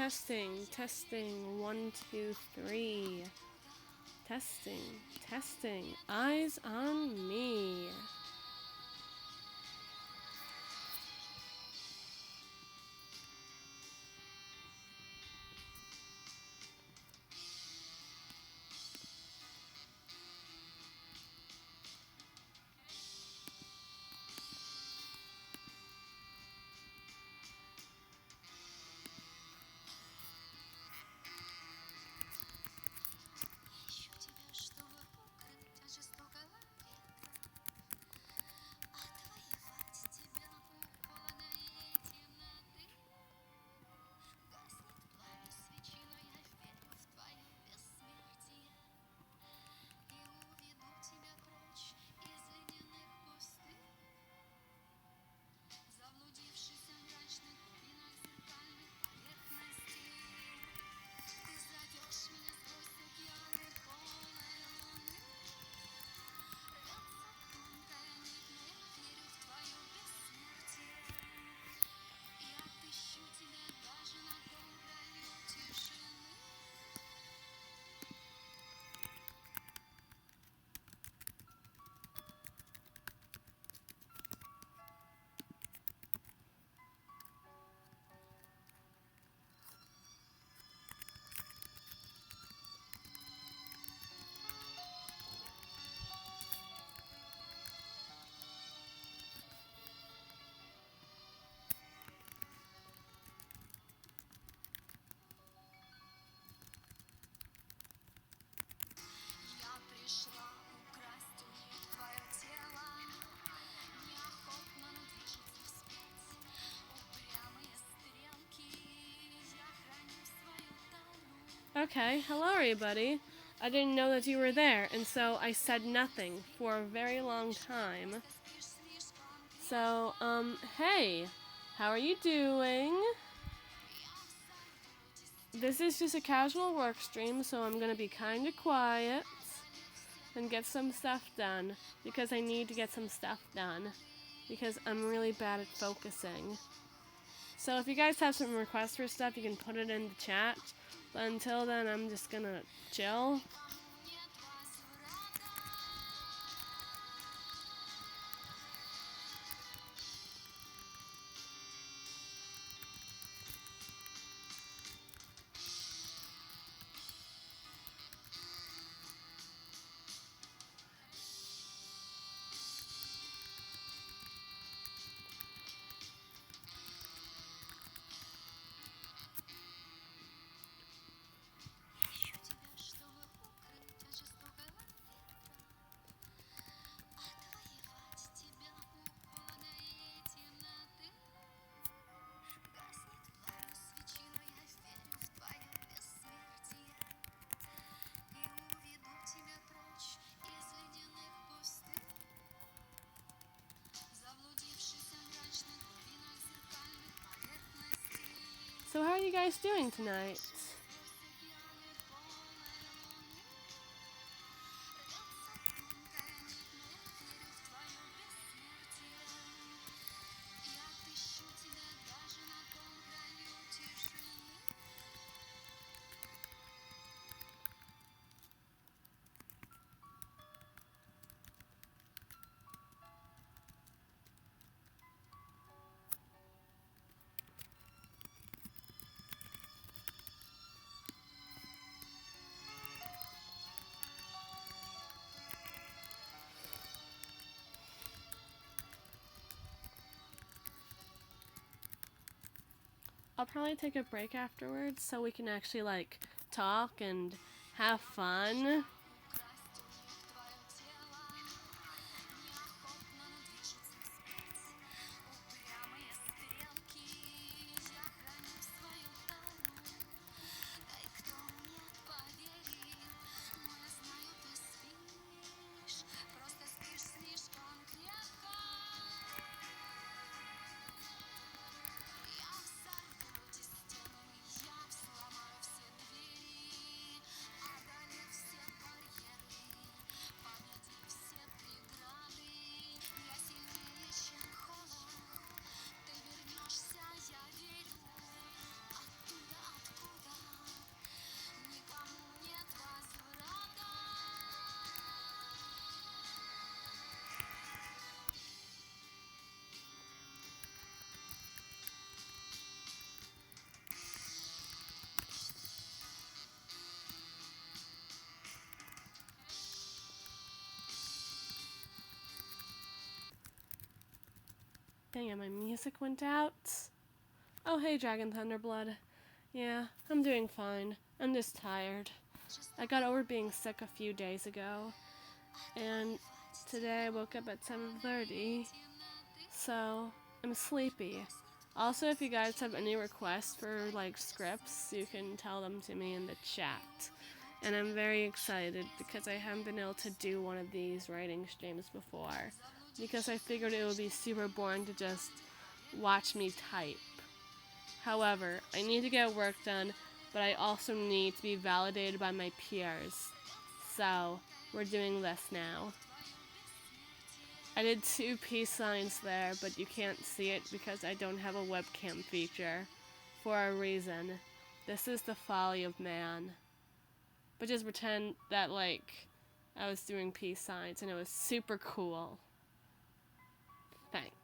Testing, testing, 1, 2, 3. Testing, testing, eyes on me. Okay, hello everybody. I didn't know that you were there, and so I said nothing for a very long time. So, hey, how are you doing? This is just a casual work stream, so I'm gonna be kinda quiet and get some stuff done, because I need to get some stuff done, because I'm really bad at focusing. So if you guys have some requests for stuff, you can put it in the chat. But until then, I'm just gonna chill. So how are you guys doing tonight? I'll probably take a break afterwards so we can actually like talk and have fun. Dang it, my music went out. Oh, hey, Dragon Thunderblood. Yeah, I'm doing fine. I'm just tired. I got over being sick a few days ago, and today I woke up at 7:30, so I'm sleepy. Also, if you guys have any requests for like scripts, you can tell them to me in the chat. And I'm very excited because I haven't been able to do one of these writing streams before, because I figured it would be super boring to just watch me type. However, I need to get work done, but I also need to be validated by my peers. So, we're doing this now. I did 2 peace signs there, but you can't see it because I don't have a webcam feature. For a reason. This is the folly of man. But just pretend that, like, I was doing peace signs and it was super cool. Thanks.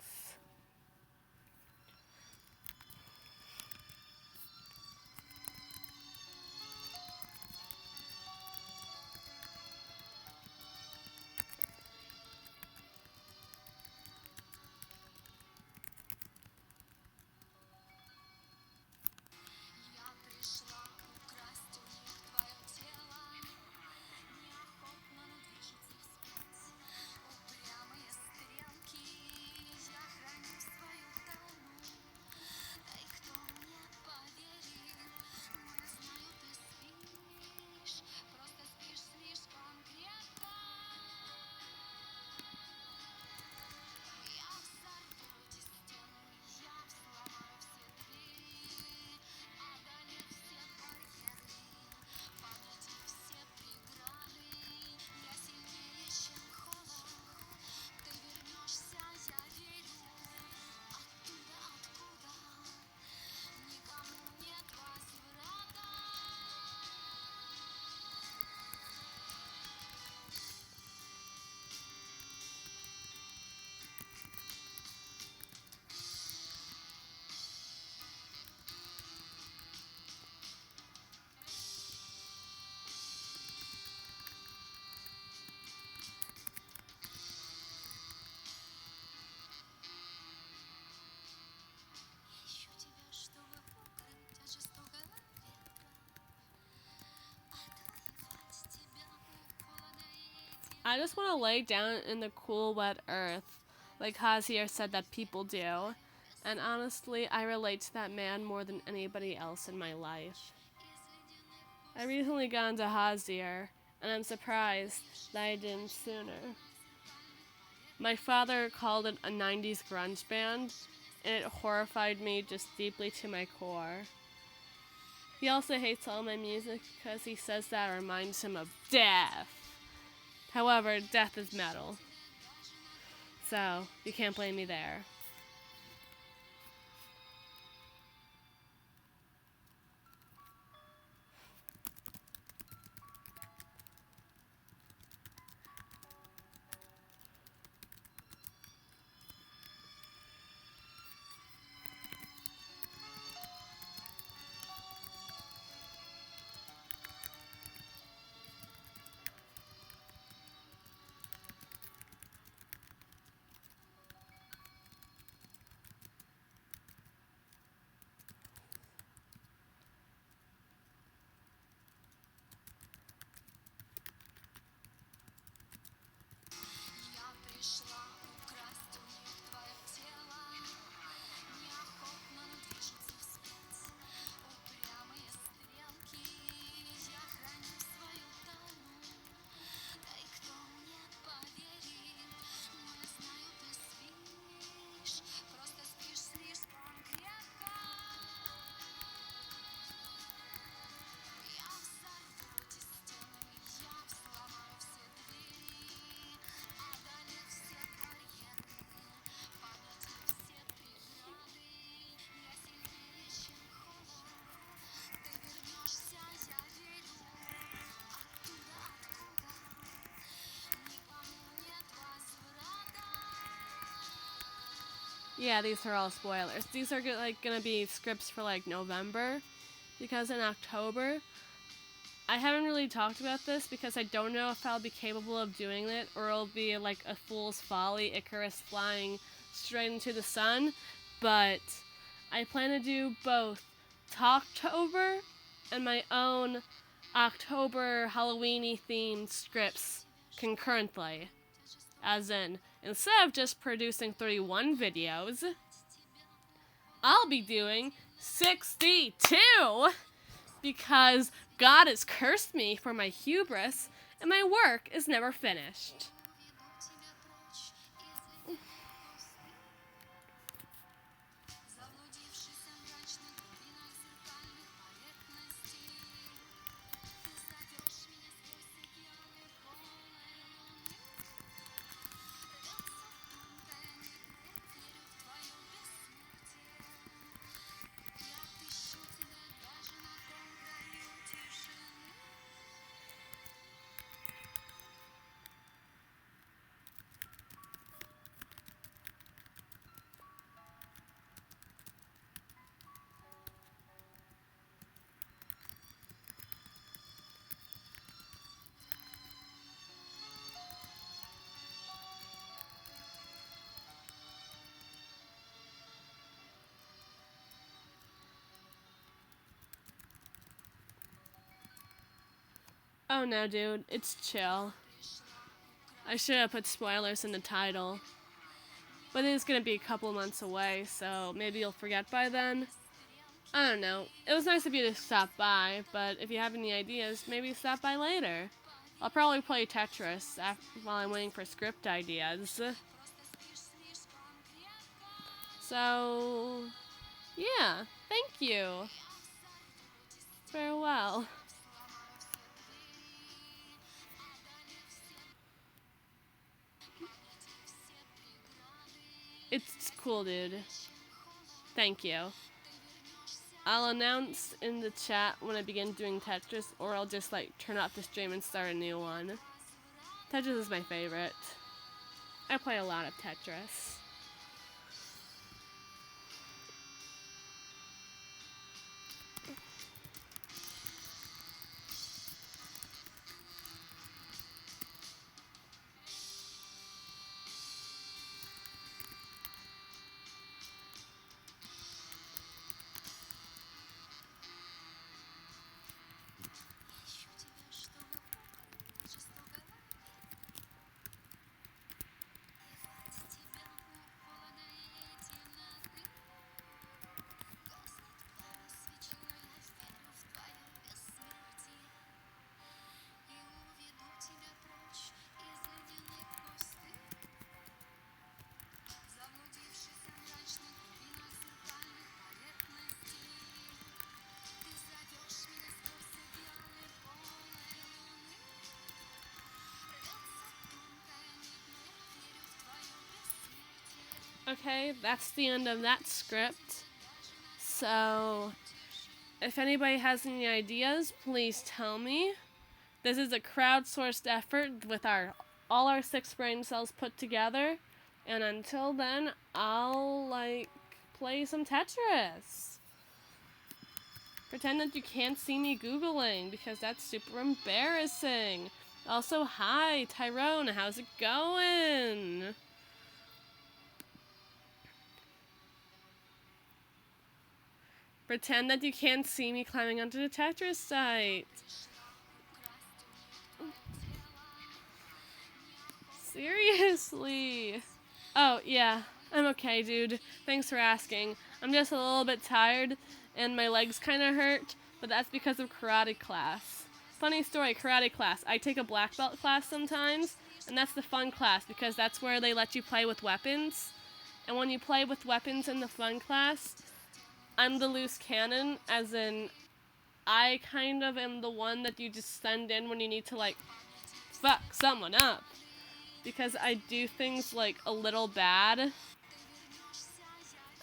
I just want to lay down in the cool, wet earth, like Hazier said that people do. And honestly, I relate to that man more than anybody else in my life. I recently got into Hazier, and I'm surprised that I didn't sooner. My father called it a 90s grunge band, and it horrified me just deeply to my core. He also hates all my music because he says that reminds him of death. However, death is metal, so you can't blame me there. Yeah, these are all spoilers. These are gonna be scripts for like November, because in October, I haven't really talked about this because I don't know if I'll be capable of doing it, or it'll be like a Fool's Folly, Icarus flying straight into the sun, but I plan to do both Talktober and my own October Halloweeny themed scripts concurrently. As in, instead of just producing 31 videos, I'll be doing 62! Because God has cursed me for my hubris, and my work is never finished. Oh no, dude, it's chill. I should have put spoilers in the title. But it is going to be a couple months away, so maybe you'll forget by then. I don't know. It was nice of you to stop by, but if you have any ideas, maybe stop by later. I'll probably play Tetris while I'm waiting for script ideas. So, yeah, thank you. Farewell. It's cool, dude. Thank you. I'll announce in the chat when I begin doing Tetris, or I'll just turn off the stream and start a new one. Tetris is my favorite. I play a lot of Tetris. Okay, that's the end of that script. So, if anybody has any ideas, please tell me. This is a crowdsourced effort with all our 6 brain cells put together. And until then, I'll, play some Tetris. Pretend that you can't see me Googling, because that's super embarrassing. Also, hi, Tyrone, how's it going? Pretend that you can't see me climbing onto the Tetris site. Seriously. Oh, yeah. I'm okay, dude. Thanks for asking. I'm just a little bit tired, and my legs kind of hurt, but that's because of karate class. Funny story, karate class. I take a black belt class sometimes, and that's the fun class, because that's where they let you play with weapons. And when you play with weapons in the fun class, I'm the loose cannon, as in, I kind of am the one that you just send in when you need to, fuck someone up. Because I do things, a little bad.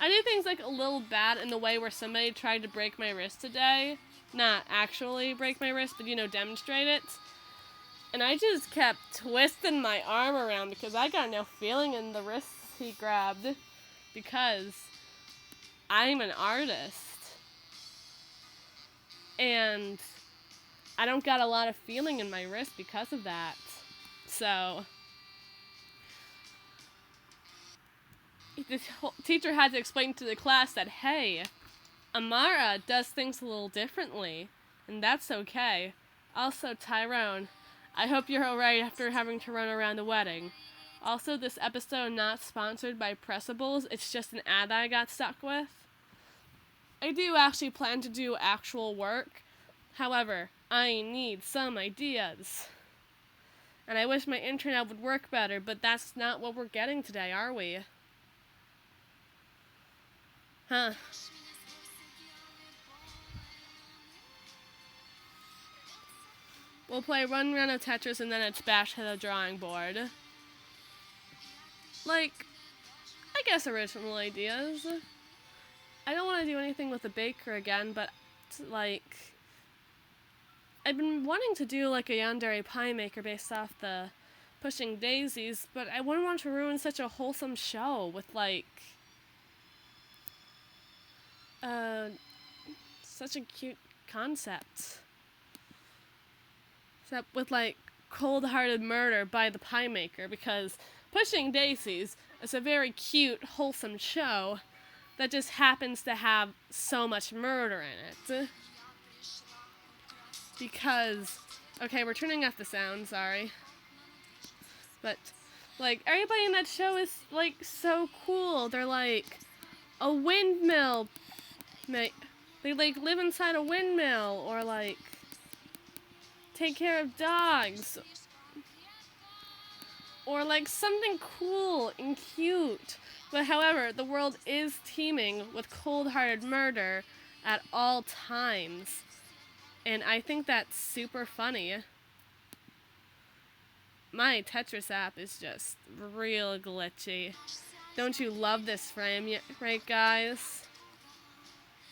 I do things, a little bad in the way where somebody tried to break my wrist today. Not actually break my wrist, but, demonstrate it. And I just kept twisting my arm around because I got no feeling in the wrists he grabbed. Because I'm an artist. And I don't got a lot of feeling in my wrist because of that. So the teacher had to explain to the class that, hey, Amara does things a little differently, and that's okay. Also, Tyrone, I hope you're alright after having to run around the wedding. Also, this episode not sponsored by Pressables, it's just an ad I got stuck with. I do actually plan to do actual work. However, I need some ideas. And I wish my internet would work better, but that's not what we're getting today, are we? Huh. We'll play one round of Tetris and then it's back to the drawing board. Like, I guess original ideas. I don't want to do anything with the baker again, but, like, I've been wanting to do, like, a yandere pie maker based off the Pushing Daisies, but I wouldn't want to ruin such a wholesome show with, like, such a cute concept. Except with, like, cold-hearted murder by the pie maker, because Pushing Daisies is a very cute, wholesome show that just happens to have so much murder in it. Because, okay, we're turning off the sound, sorry. But, like, everybody in that show is, like, so cool. They're, like, a windmill. They, like, live inside a windmill, or, like, take care of dogs. Or, like, something cool and cute. But, however, the world is teeming with cold-hearted murder at all times. And I think that's super funny. My Tetris app is just real glitchy. Don't you love this frame yet, right, guys?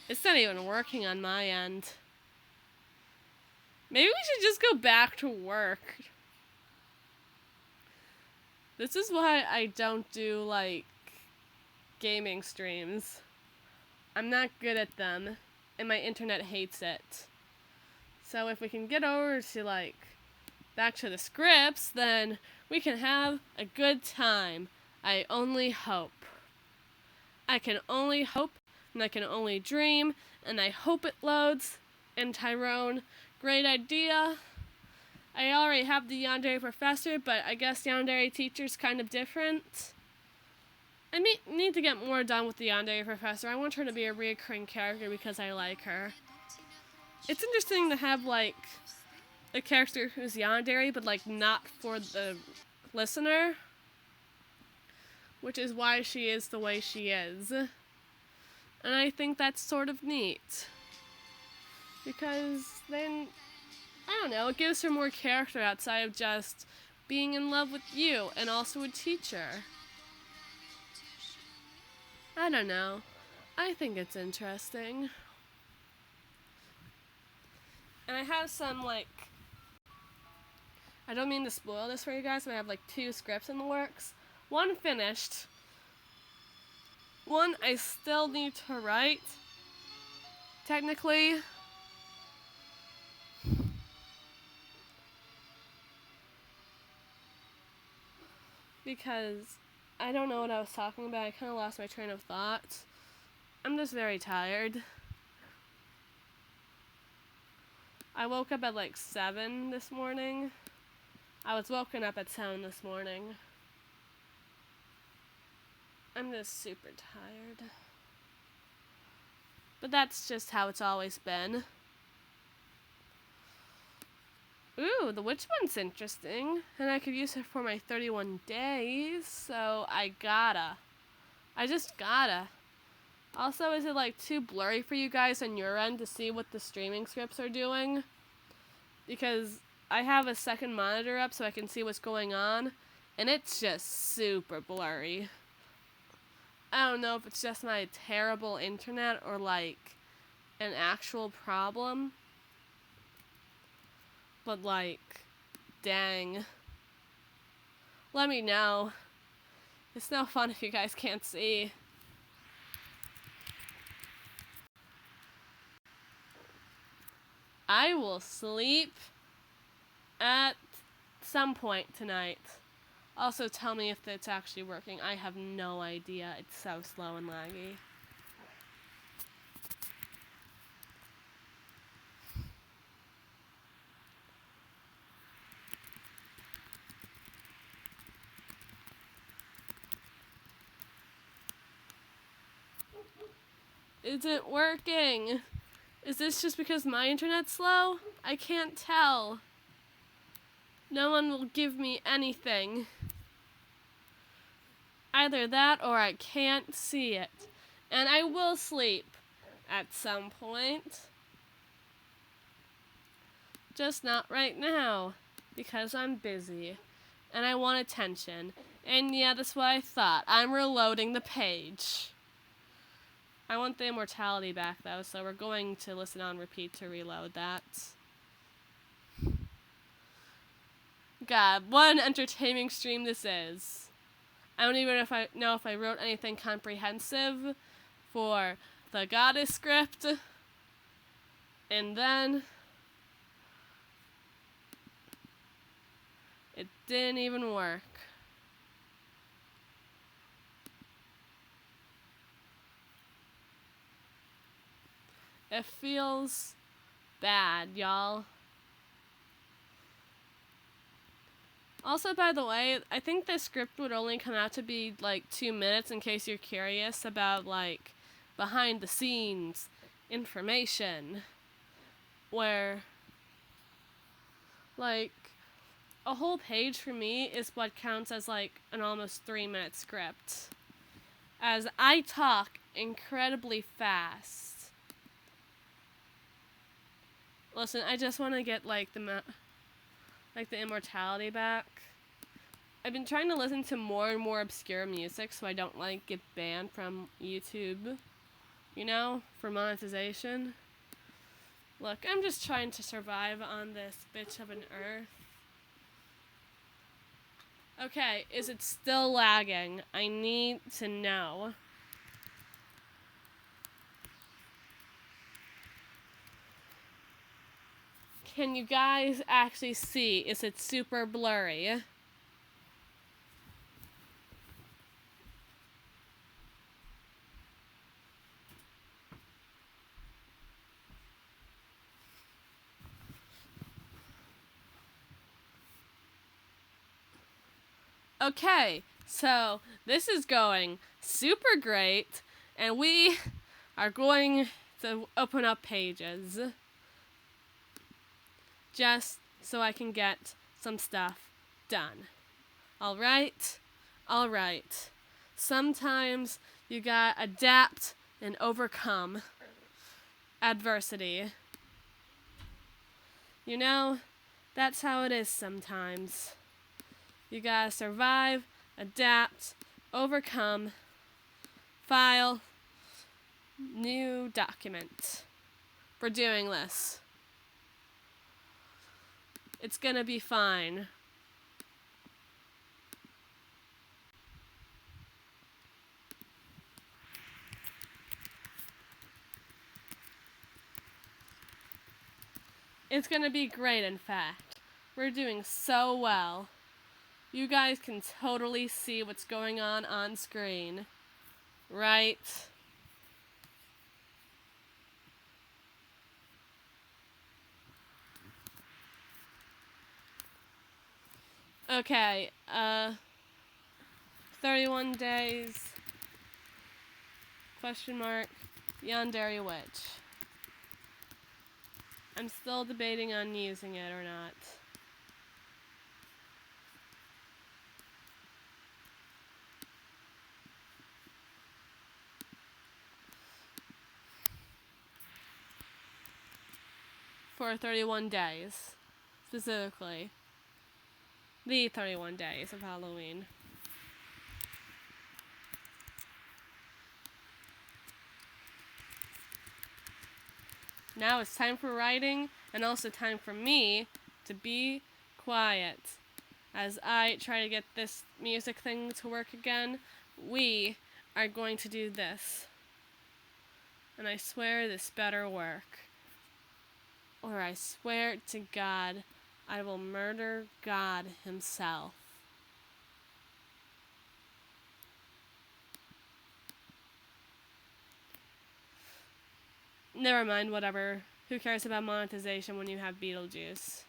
It's not even working on my end. Maybe we should just go back to work. This is why I don't do, like, gaming streams. I'm not good at them, and my internet hates it. So if we can get over to, like, back to the scripts, then we can have a good time. I only hope. I can only hope, and I can only dream, and I hope it loads. And Tyrone, great idea. I already have the yandere professor, but I guess yandere teacher's kind of different. I need to get more done with the yandere professor. I want her to be a recurring character because I like her. It's interesting to have, like, a character who's yandere, but, like, not for the listener. Which is why she is the way she is. And I think that's sort of neat. Because then, I don't know, it gives her more character outside of just being in love with you and also a teacher. I don't know. I think it's interesting. And I have some, like, I don't mean to spoil this for you guys, but I have, like, 2 scripts in the works. One finished. One I still need to write. Technically. Because I don't know what I was talking about. I kind of lost my train of thought. I'm just very tired. I woke up at like 7 this morning. I was woken up at 7 this morning. I'm just super tired. But that's just how it's always been. Ooh, the witch one's interesting. And I could use it for my 31 days, so I just gotta. Also, is it like too blurry for you guys on your end to see what the streaming scripts are doing? Because I have a second monitor up so I can see what's going on, and it's just super blurry. I don't know if it's just my terrible internet or like an actual problem. But like, dang. Let me know. It's no fun if you guys can't see. I will sleep at some point tonight. Also, tell me if it's actually working. I have no idea. It's so slow and laggy. Isn't working. Is this just because my internet's slow? I can't tell. No one will give me anything. Either that or I can't see it. And I will sleep at some point. Just not right now. Because I'm busy. And I want attention. And yeah, that's what I thought. I'm reloading the page. I want the immortality back though, so we're going to listen on repeat to reload that. God, what an entertaining stream this is. I don't even know if I wrote anything comprehensive for the goddess script. And then it didn't even work. It feels bad, y'all. Also, by the way, I think this script would only come out to be like 2 minutes in case you're curious about like behind the scenes information. Where like a whole page for me is what counts as like an almost 3-minute script. As I talk incredibly fast. Listen, I just want to get like the immortality back. I've been trying to listen to more and more obscure music so I don't like get banned from YouTube, you know, for monetization. Look, I'm just trying to survive on this bitch of an earth. Okay, is it still lagging? I need to know. Can you guys actually see? Is it super blurry? Okay, so this is going super great, and we are going to open up pages just so I can get some stuff done. Alright? Alright. Sometimes you gotta adapt and overcome adversity. You know, that's how it is sometimes. You gotta survive, adapt, overcome, file, new document. We're doing this. It's gonna be fine. It's gonna be great, in fact. We're doing so well. You guys can totally see what's going on screen. Right? Okay, 31 days, question mark, Yandere Witch. I'm still debating on using it or not. For 31 days, specifically. The 31 days of Halloween. Now it's time for writing, and also time for me to be quiet. As I try to get this music thing to work again, we are going to do this. And I swear this better work. Or I swear to God, I will murder God himself. Never mind, whatever. Who cares about monetization when you have Beetlejuice?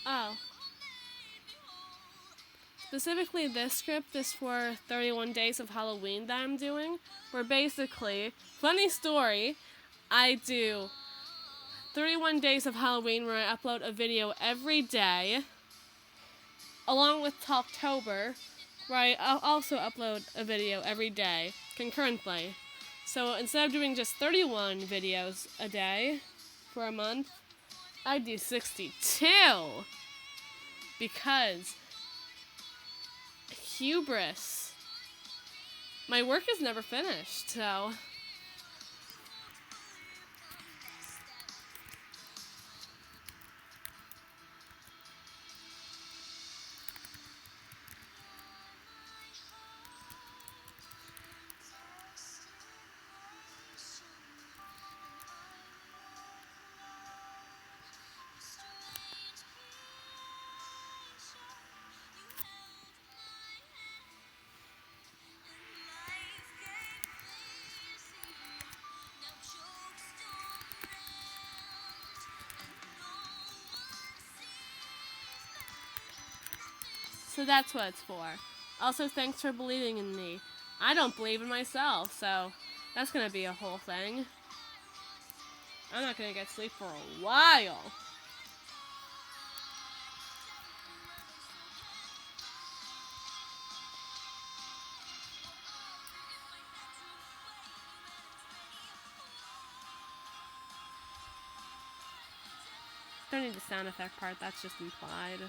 Oh. Specifically, this script is for 31 Days of Halloween that I'm doing, where basically, funny story, I do 31 Days of Halloween where I upload a video every day, along with Talktober, where I also upload a video every day, concurrently. So instead of doing just 31 videos a day for a month, I do 62. Because hubris. My work is never finished, so... So that's what it's for. Also, thanks for believing in me. I don't believe in myself, so that's gonna be a whole thing. I'm not gonna get sleep for a while. Don't need the sound effect part, that's just implied.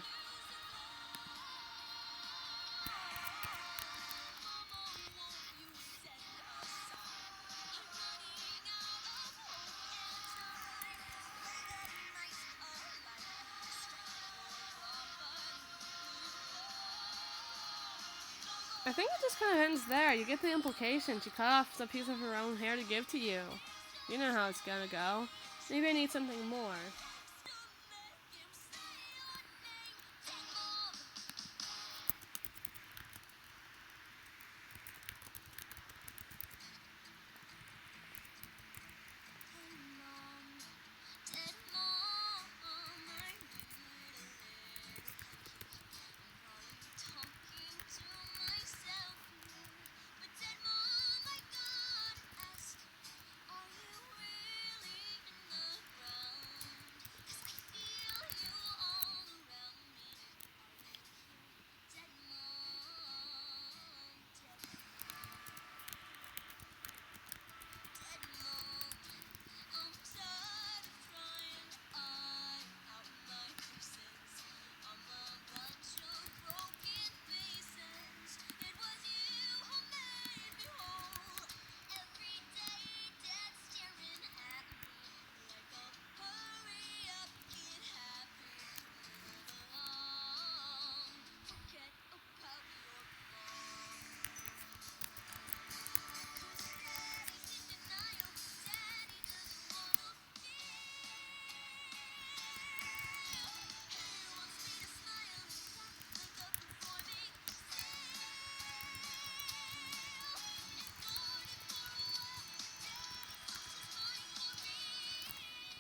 I think it just kind of ends there. You get the implication. She cut off a piece of her own hair to give to you. You know how it's gonna go. Maybe I need something more.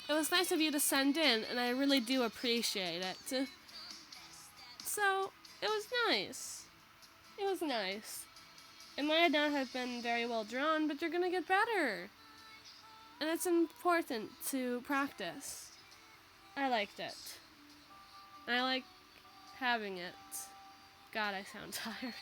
It was nice of you to send in, and I really do appreciate it. So, it was nice. It was nice. It might not have been very well drawn, but you're gonna get better. And it's important to practice. I liked it. I like having it. God, I sound tired.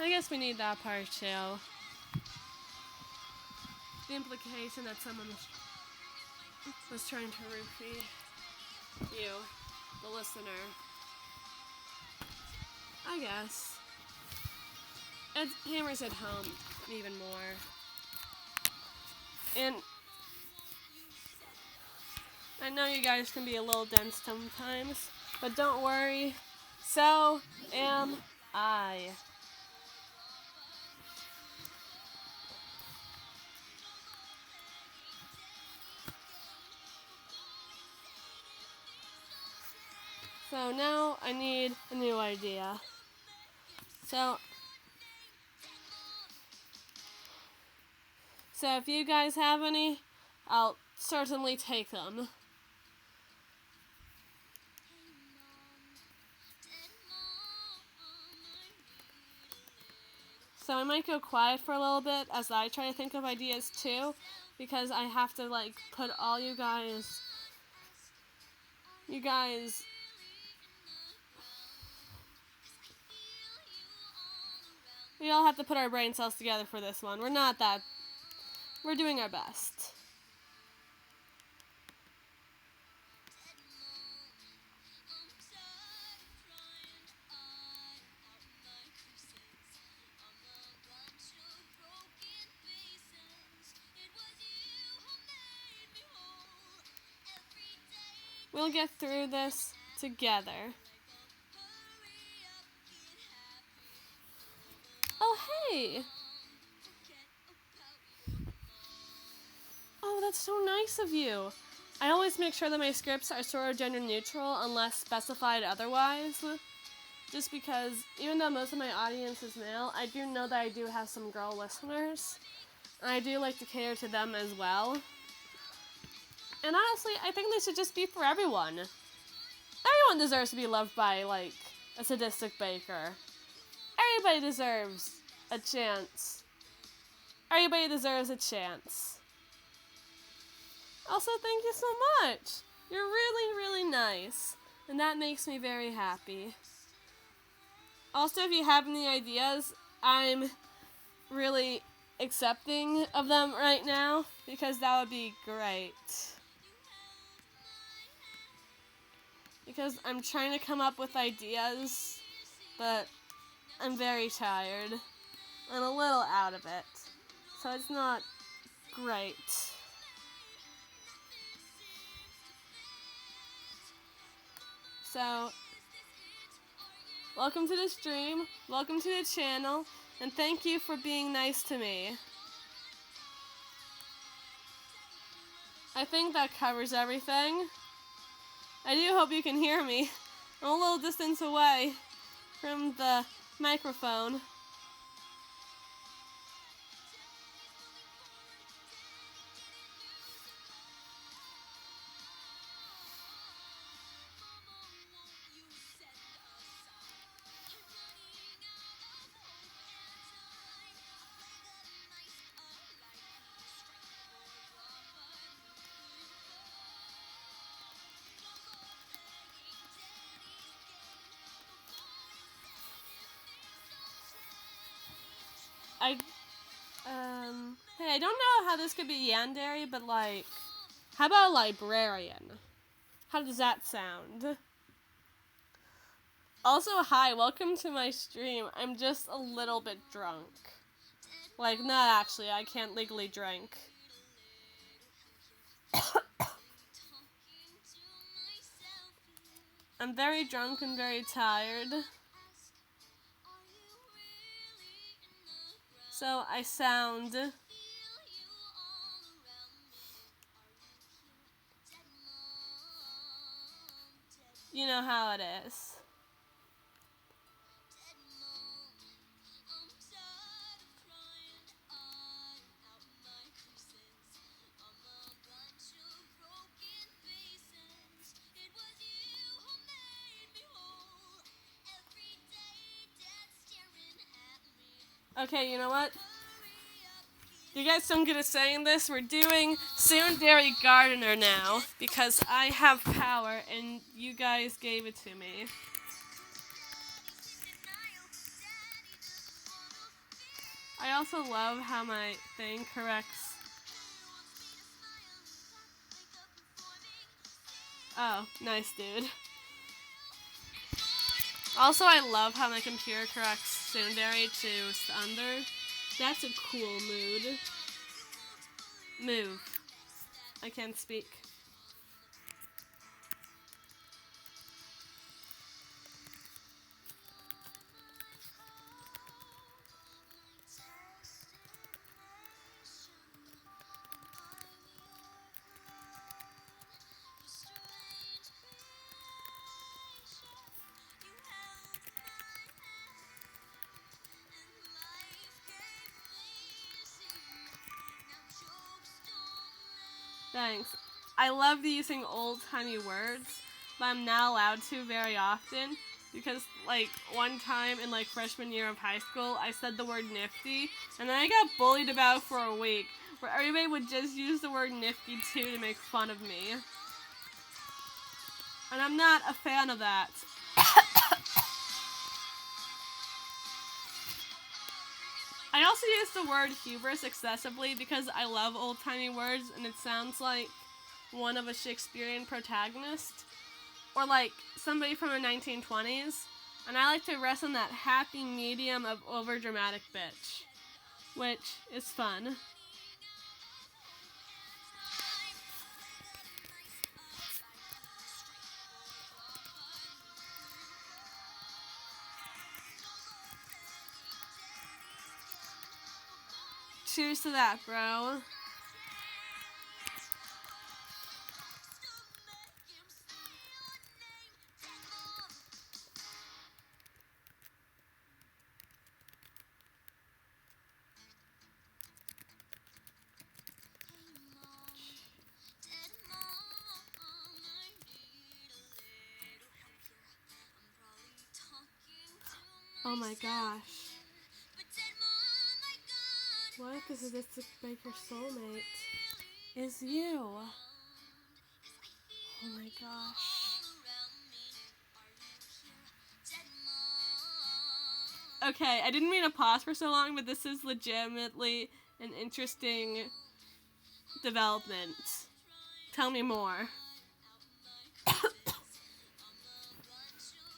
I guess we need that part too. The implication that someone was trying to roofie you, the listener. I guess. It hammers it home even more. And I know you guys can be a little dense sometimes, but don't worry. So am I. So now I need a new idea. So if you guys have any, I'll certainly take them. So I might go quiet for a little bit as I try to think of ideas too, because I have to put all you guys, we all have to put our brain cells together for this one. We're doing our best. We'll get through this together. Yay! Oh, that's so nice of you. I always make sure that my scripts are sort of gender neutral unless specified otherwise. Just because, even though most of my audience is male, I do know that I do have some girl listeners. And I do like to cater to them as well. And honestly, I think this should just be for everyone. Everyone deserves to be loved by, like, a sadistic baker. Everybody deserves a chance. Everybody deserves a chance. Also, thank you so much. You're really, really nice. And that makes me very happy. Also, if you have any ideas, I'm really accepting of them right now, because that would be great. Because I'm trying to come up with ideas, but I'm very tired. I'm a little out of it. So it's not great. So, welcome to the stream, welcome to the channel, and thank you for being nice to me. I think that covers everything. I do hope you can hear me. I'm a little distance away from the microphone. Hey, I don't know how this could be yandere, but like, how about librarian? How does that sound? Also, hi, welcome to my stream. I'm just a little bit drunk. Like, not actually, I can't legally drink. I'm very drunk and very tired. So I sound... You know how it is. Okay, you know what? You guys don't get a say in this. We're doing Tsundere Gardener now because I have power and you guys gave it to me. I also love how my thing corrects. Oh, nice, dude. Also, I love how my computer corrects Tsundere to Thunder. That's a cool mood. Move. I can't speak. Thanks. I love using old-timey words, but I'm not allowed to very often because, like, one time in, like, freshman year of high school, I said the word nifty, and then I got bullied about it for a week, where everybody would just use the word nifty, too, to make fun of me. And I'm not a fan of that. I also use the word hubris excessively because I love old-timey words and it sounds like one of a Shakespearean protagonist or like somebody from the 1920s, and I like to rest on that happy medium of overdramatic bitch, which is fun. Cheers to that, bro. Oh my gosh. What if this is just to make your soulmate? Is you. Oh my gosh. Okay, I didn't mean to pause for so long, but this is legitimately an interesting development. Tell me more.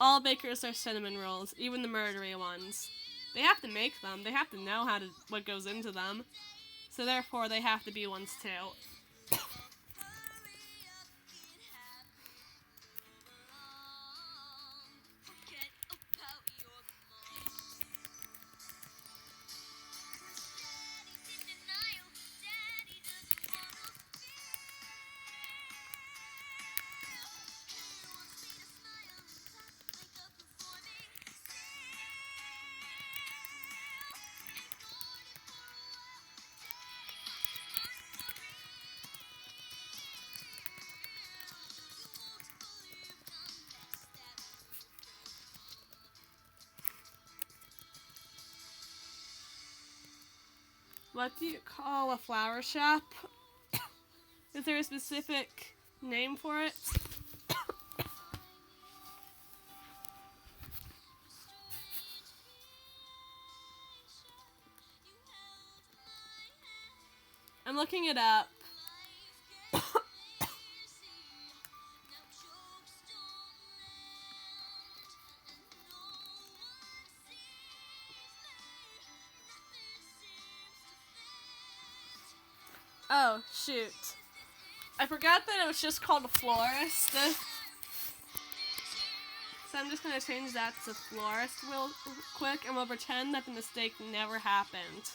All bakers are cinnamon rolls, even the murdery ones. They have to make them. They have to know what goes into them. So therefore, they have to be ones too. What do you call a flower shop? Is there a specific name for it? I'm looking it up. Oh, shoot. I forgot that it was just called a florist. So I'm just going to change that to florist real quick, and we'll pretend that the mistake never happened.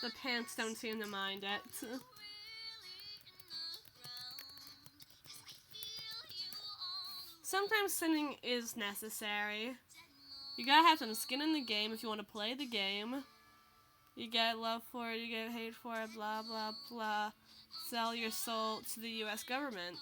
The pants don't seem to mind it. Sometimes sinning is necessary. You gotta have some skin in the game if you want to play the game. You get love for it, you get hate for it, blah blah blah. Sell your soul to the US government.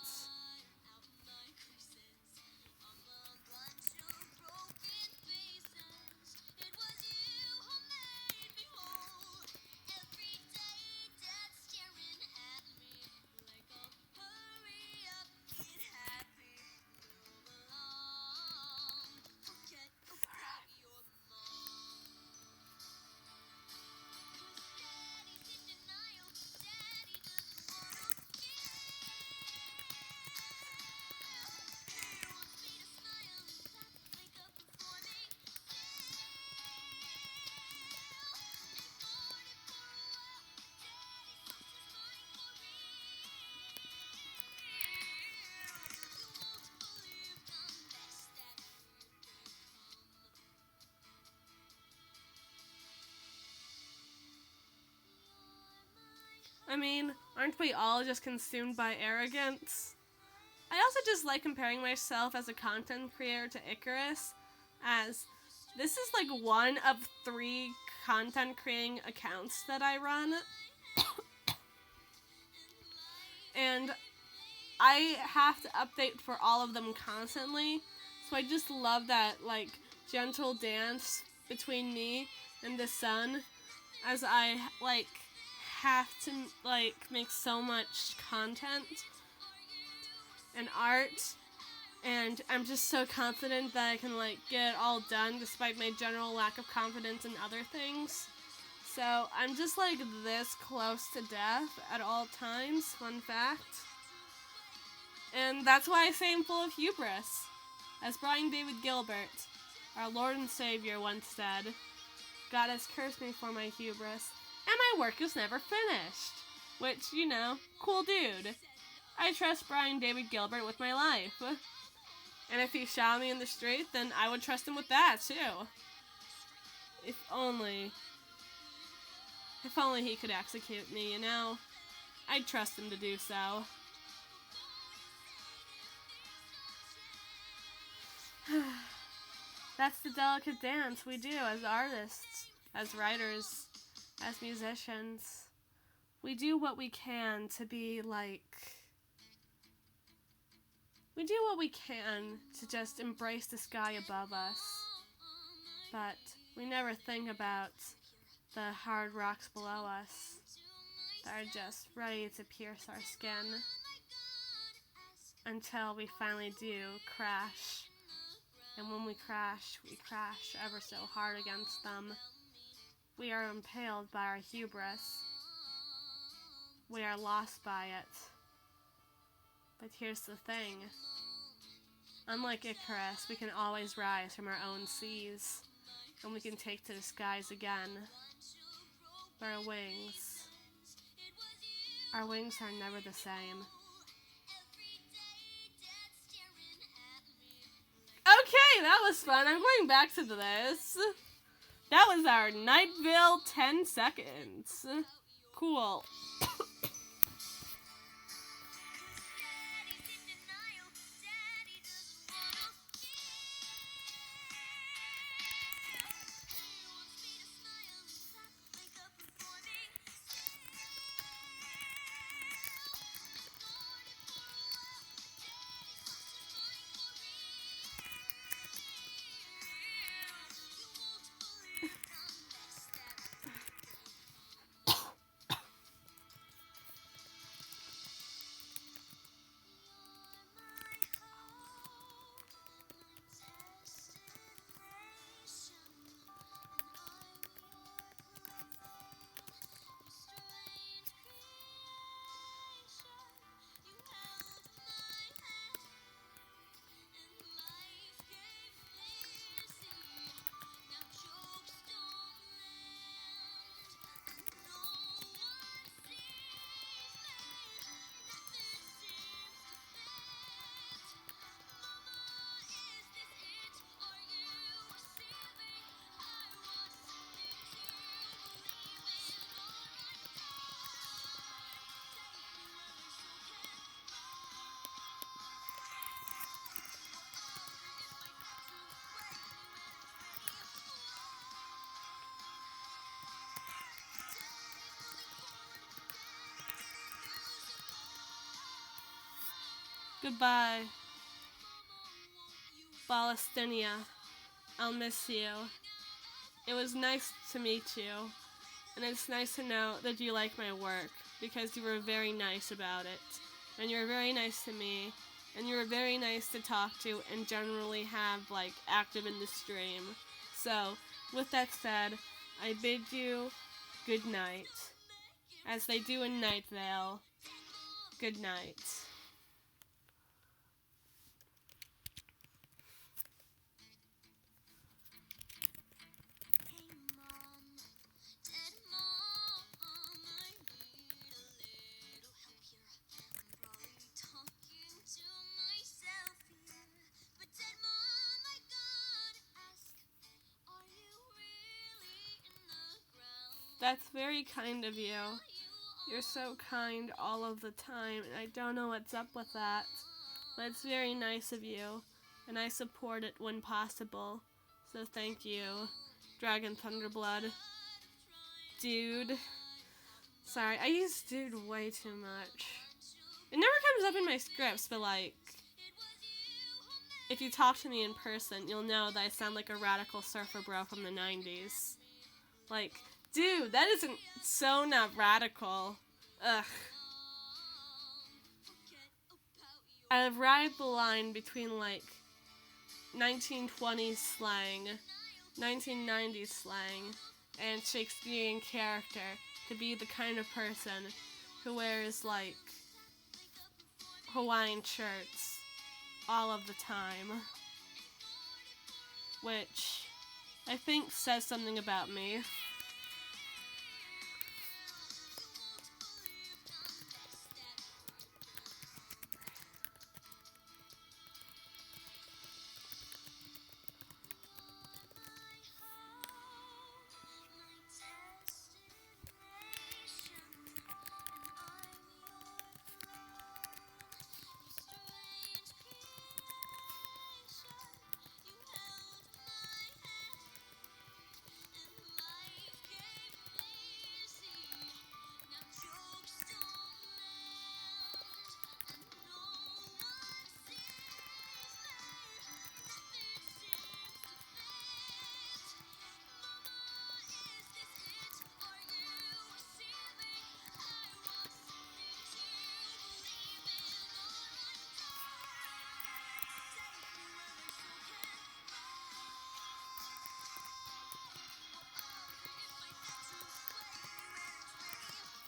I mean, aren't we all just consumed by arrogance? I also just like comparing myself as a content creator to Icarus, as This is like one of 3 content creating accounts that I run. And I have to update for all of them constantly. So I just love that like gentle dance between me and the sun as I like have to like make so much content and art, and I'm just so confident that I can like get it all done despite my general lack of confidence in other things. So I'm just like this close to death at all times, fun fact. And that's why I say I'm full of hubris. As Brian David Gilbert, our Lord and Savior, once said, God has cursed me for my hubris, and my work is never finished. Which, you know, cool dude. I trust Brian David Gilbert with my life. And if he shot me in the street, then I would trust him with that, too. If only he could execute me, you know? I'd trust him to do so. That's the delicate dance we do as artists, as writers, as musicians. We do what we can to be like... We do what we can to just embrace the sky above us. But we never think about the hard rocks below us that are just ready to pierce our skin until we finally do crash. And when we crash ever so hard against them. We are impaled by our hubris. We are lost by it. But here's the thing. Unlike Icarus, we can always rise from our own seas, and we can take to the skies again. But our wings are never the same. Okay, that was fun. I'm going back to this. That was our Nightville 10 seconds. Cool. Goodbye, Palestina. I'll miss you. It was nice to meet you, and it's nice to know that you like my work, because you were very nice about it, and you were very nice to me, and you were very nice to talk to and generally have, like, active in the stream. So, with that said, I bid you good night. As they do in Night Vale, good night. That's very kind of you. You're so kind all of the time, and I don't know what's up with that. But it's very nice of you, and I support it when possible. So thank you, Dragon Thunderblood. Dude. Sorry, I use dude way too much. It never comes up in my scripts, but like, if you talk to me in person, you'll know that I sound like a radical surfer bro from the 90s. Like, dude, that isn't so not radical. Ugh. I've ride the line between like 1920s slang, 1990s slang, and Shakespearean character to be the kind of person who wears like Hawaiian shirts all of the time, which I think says something about me.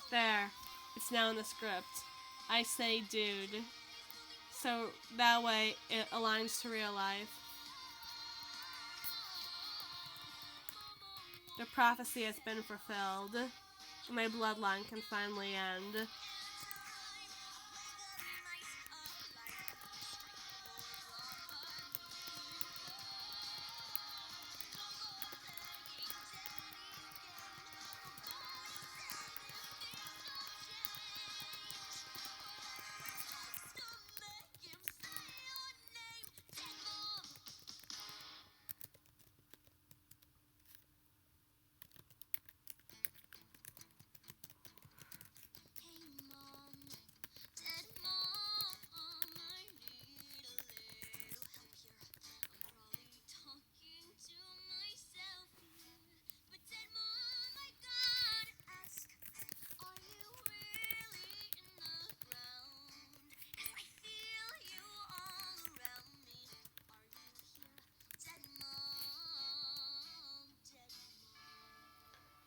There. It's now in the script. I say dude. So that way it aligns to real life. The prophecy has been fulfilled. My bloodline can finally end.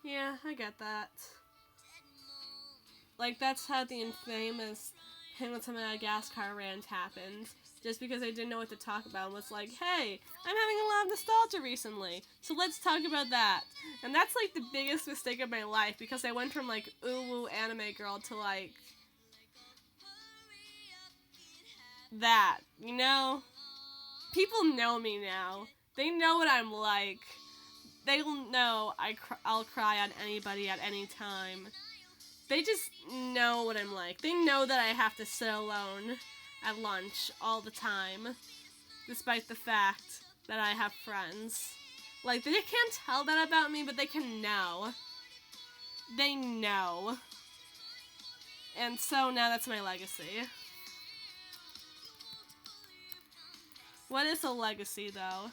Yeah, I get that. Like, that's how the infamous Penguins of Madagascar rant happened. Just because I didn't know what to talk about and was like, hey, I'm having a lot of nostalgia recently, so let's talk about that. And that's, like, the biggest mistake of my life, because I went from, like, ooh-woo anime girl to, like, that, you know? People know me now. They know what I'm like. They'll know I'll cry on anybody at any time. They just know what I'm like. They know that I have to sit alone at lunch all the time, despite the fact that I have friends. Like, they can't tell that about me, but they can know. They know. And so now that's my legacy. What is a legacy, though?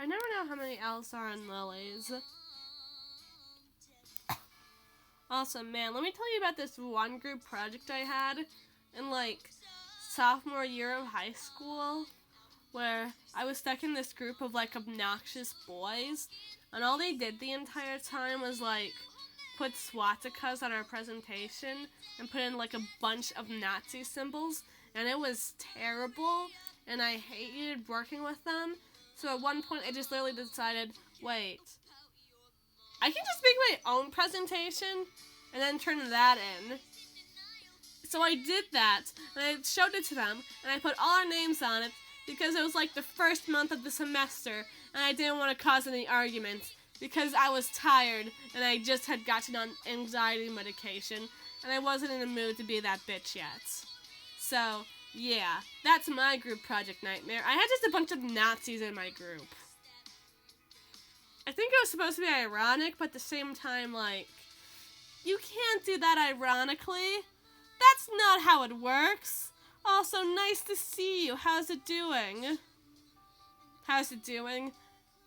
I never know how many L's are in Lily's. Also, man, let me tell you about this one group project I had in, like, sophomore year of high school, where I was stuck in this group of, like, obnoxious boys, and all they did the entire time was, like, put swastikas on our presentation and put in, like, a bunch of Nazi symbols, and it was terrible, and I hated working with them. So at one point, I just literally decided, wait, I can just make my own presentation and then turn that in. So I did that, and I showed it to them, and I put all our names on it because it was like the first month of the semester, and I didn't want to cause any arguments because I was tired, and I just had gotten on anxiety medication, and I wasn't in the mood to be that bitch yet. So, yeah, that's my group project nightmare. I had just a bunch of Nazis in my group. I think it was supposed to be ironic, but at the same time, like, you can't do that ironically. That's not how it works. Also, nice to see you. How's it doing? How's it doing?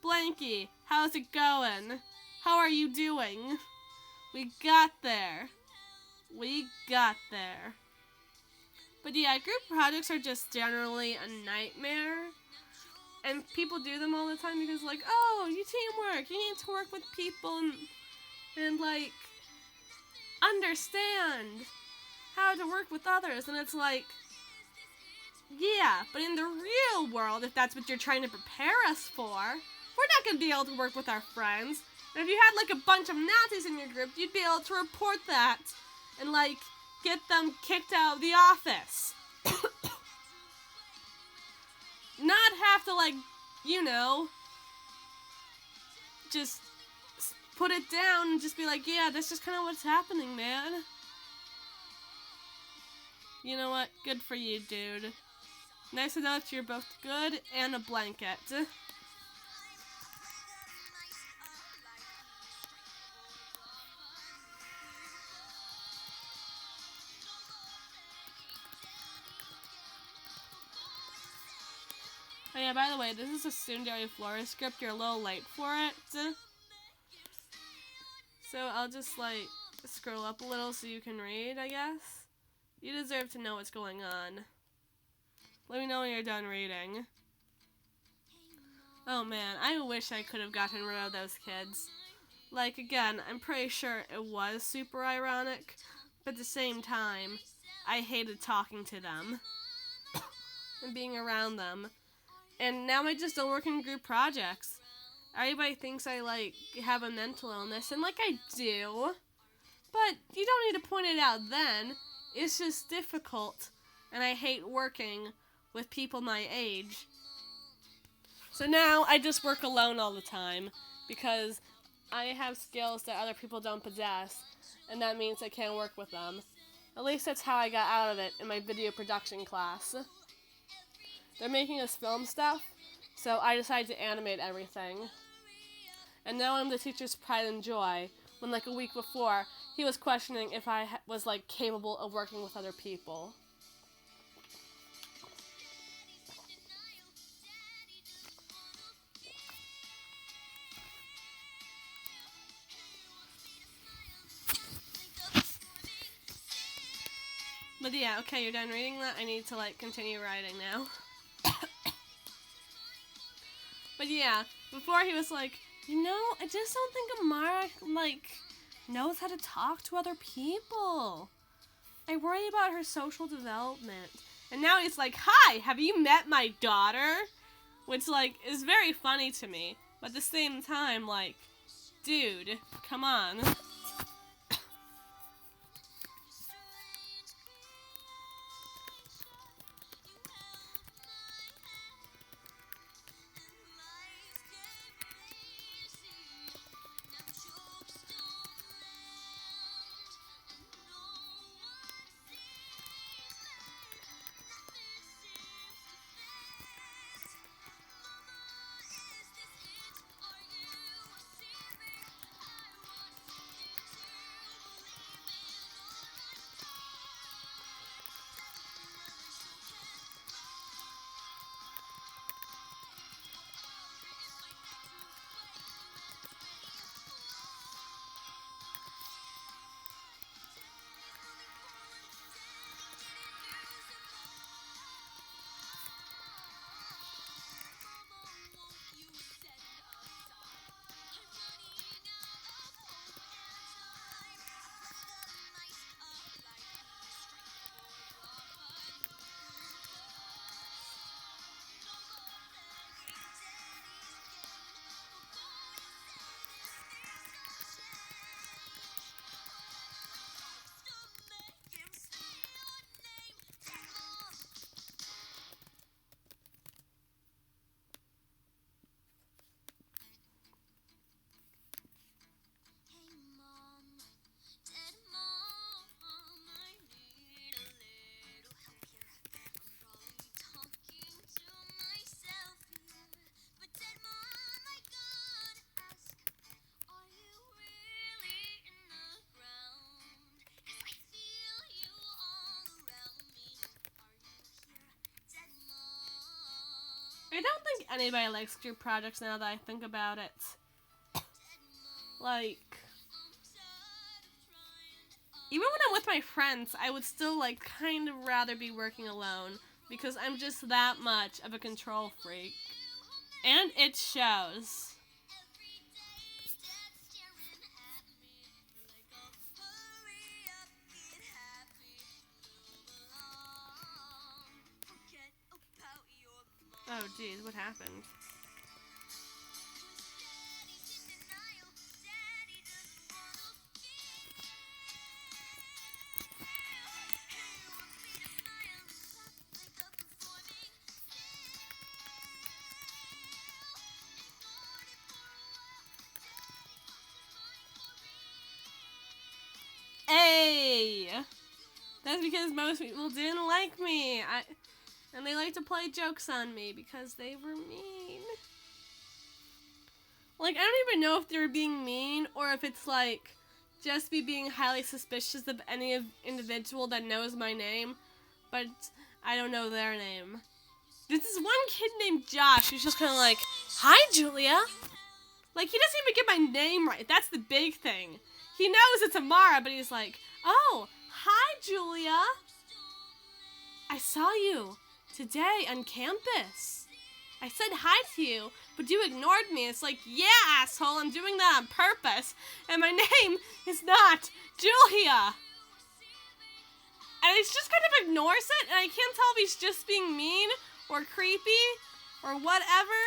Blanky, how's it going? How are you doing? We got there. We got there. But yeah, group projects are just generally a nightmare. And people do them all the time because, like, oh, you teamwork. You need to work with people and like, understand how to work with others. And it's like, yeah, but in the real world, if that's what you're trying to prepare us for, we're not going to be able to work with our friends. And if you had, like, a bunch of Nazis in your group, you'd be able to report that and, like, get them kicked out of the office. Not have to, like, you know, just put it down and just be like, yeah, that's just kind of what's happening, man. You know what? Good for you, dude. Nice to know that you're both good and a blanket. Oh yeah, by the way, this is a Tsundere Flora script. You're a little late for it. So I'll just, like, scroll up a little so you can read, I guess. You deserve to know what's going on. Let me know when you're done reading. Oh man, I wish I could have gotten rid of those kids. Like, again, I'm pretty sure it was super ironic, but at the same time, I hated talking to them and being around them. And now I just don't work in group projects. Everybody thinks I, like, have a mental illness, and, like, I do. But you don't need to point it out then. It's just difficult, and I hate working with people my age. So now I just work alone all the time, because I have skills that other people don't possess, and that means I can't work with them. At least that's how I got out of it in my video production class. They're making us film stuff, so I decided to animate everything. And now I'm the teacher's pride and joy, when, like, a week before, he was questioning if I was, like, capable of working with other people. But yeah, okay, you're done reading that? I need to, like, continue writing now. But yeah, before he was like, you know, I just don't think Amara, like, knows how to talk to other people. I worry about her social development. And now he's like, hi, have you met my daughter? Which, like, is very funny to me. But at the same time, like, dude, come on. don't think anybody likes group projects now that I think about it. Like, even when I'm with my friends, I would still, like, kind of rather be working alone because I'm just that much of a control freak. And it shows. Oh, geez, what happened? Hey! That's because most people didn't like me. And they like to play jokes on me because they were mean. Like, I don't even know if they were being mean or if it's like just me being highly suspicious of any individual that knows my name, but I don't know their name. There's this one kid named Josh who's just kind of like, "Hi, Julia." Like, he doesn't even get my name right. That's the big thing. He knows it's Amara, but he's like, "Oh, hi, Julia. I saw you today on campus. I said hi to you, but you ignored me." It's like, yeah, asshole, I'm doing that on purpose. And my name is not Julia. And he just kind of ignores it, and I can't tell if he's just being mean or creepy or whatever,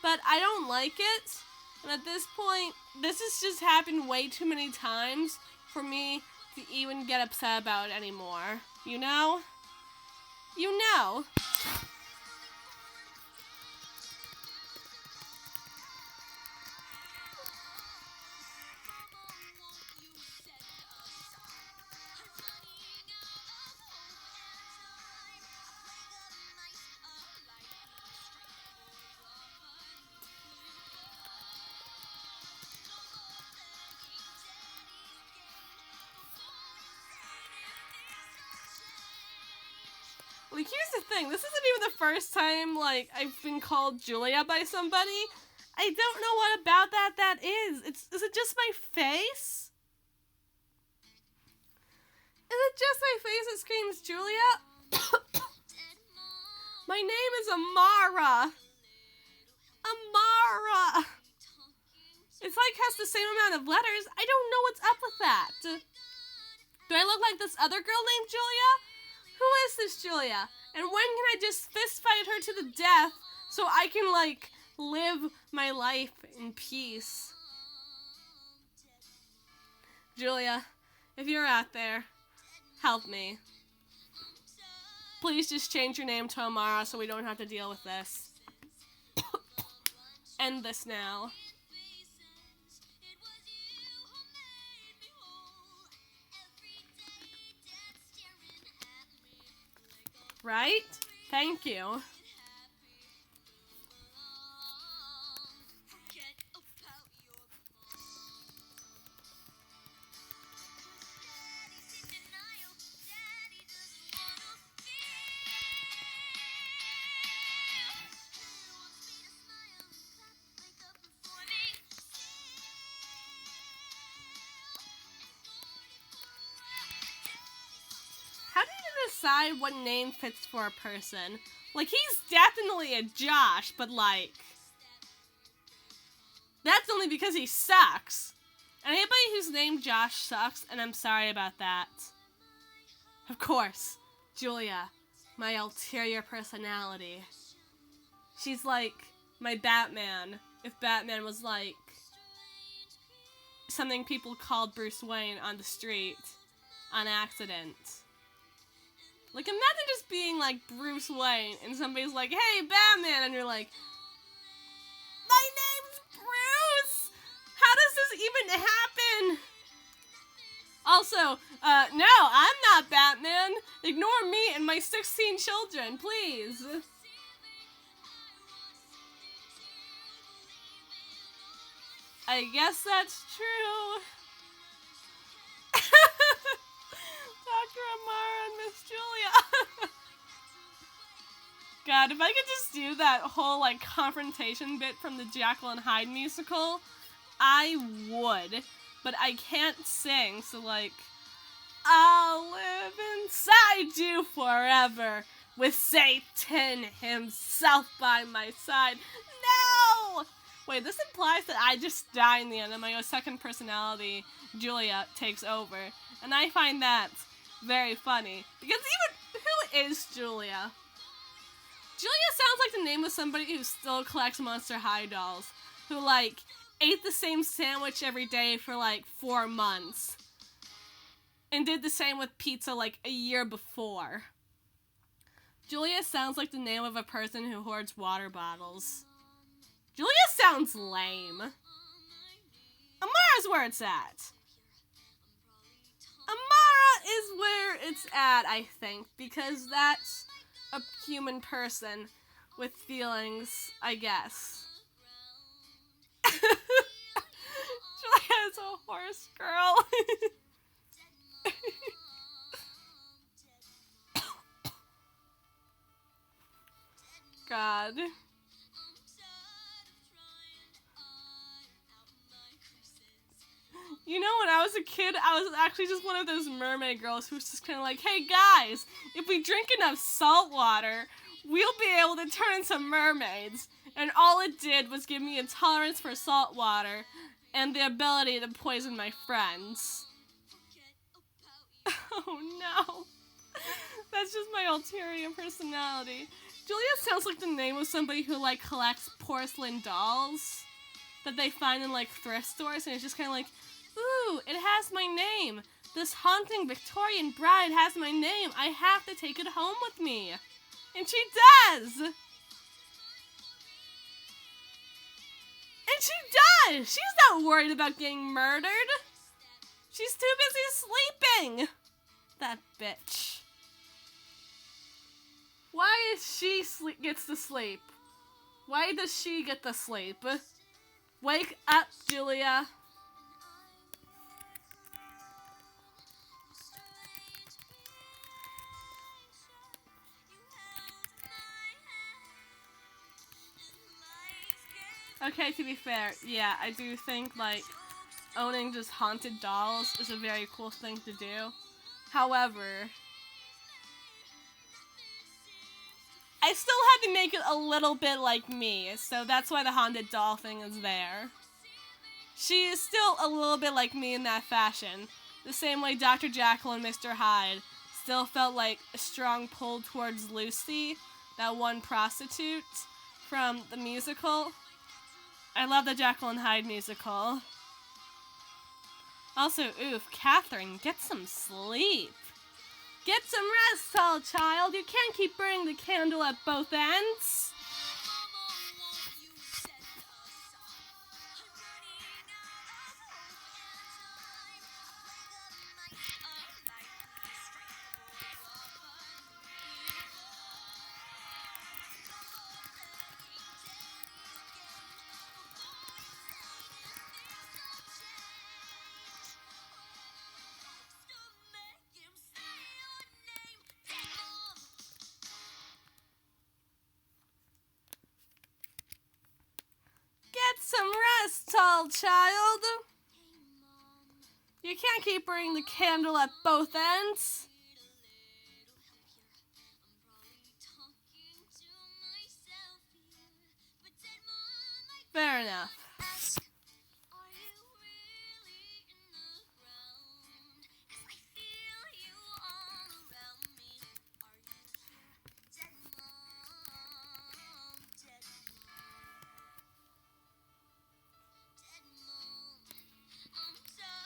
but I don't like it. And at this point, this has just happened way too many times for me to even get upset about it anymore. You know? You know. Like, here's the thing, this isn't even the first time, like, I've been called Julia by somebody. I don't know what about that is. Is it just my face? Is it just my face that screams Julia? My name is Amara. Amara. It's like has the same amount of letters. I don't know what's up with that. Do I look like this other girl named Julia? Who is this Julia? And when can I just fist fight her to the death so I can, like, live my life in peace? Julia, if you're out there, help me. Please just change your name to Amara so we don't have to deal with this. End this now. Right? Thank you. How do you decide what name fits for a person? Like, he's definitely a Josh, but, like, that's only because he sucks. And anybody who's named Josh sucks, and I'm sorry about that. Of course, Julia, my ulterior personality. She's like my Batman, if Batman was like something people called Bruce Wayne on the street on accident. Like, imagine just being like Bruce Wayne and somebody's like, "Hey, Batman," and you're like, "My name's Bruce! How does this even happen?" Also, no, I'm not Batman. Ignore me and my 16 children, please. I guess that's true. Dr. Amara and Miss Julia. God, if I could just do that whole, like, confrontation bit from the Jekyll and Hyde musical, I would. But I can't sing, so, like, I'll live inside you forever with Satan himself by my side. No! Wait, this implies that I just die in the end and my second personality, Julia, takes over. And I find that very funny. Because even, who is Julia? Julia sounds like the name of somebody who still collects Monster High dolls. Who, like, ate the same sandwich every day for, like, 4 months. And did the same with pizza, like, a year before. Julia sounds like the name of a person who hoards water bottles. Julia sounds lame. Amara's where it's at. Amara is where it's at, I think, because that's a human person with feelings, I guess. Julia is a horse girl. God. You know, when I was a kid, I was actually just one of those mermaid girls who was just kind of like, hey guys, if we drink enough salt water, we'll be able to turn into mermaids. And all it did was give me a tolerance for salt water and the ability to poison my friends. Oh no. That's just my ulterior personality. Julia sounds like the name of somebody who, like, collects porcelain dolls that they find in, like, thrift stores, and it's just kind of like, ooh, it has my name. This haunting Victorian bride has my name. I have to take it home with me. And she does! And she does! She's not worried about getting murdered. She's too busy sleeping. That bitch. Why is she gets to sleep? Why does she get to sleep? Wake up, Julia. Okay, to be fair, yeah, I do think, like, owning just haunted dolls is a very cool thing to do. However, I still had to make it a little bit like me, so that's why the haunted doll thing is there. She is still a little bit like me in that fashion. The same way Dr. Jekyll and Mr. Hyde still felt like a strong pull towards Lucy, that one prostitute from the musical. I love the Jekyll and Hyde musical. Also, oof, Catherine, get some sleep. Get some rest, tall child. You can't keep burning the candle at both ends. Get some rest, tall child. You can't keep burning the candle at both ends. Fair enough.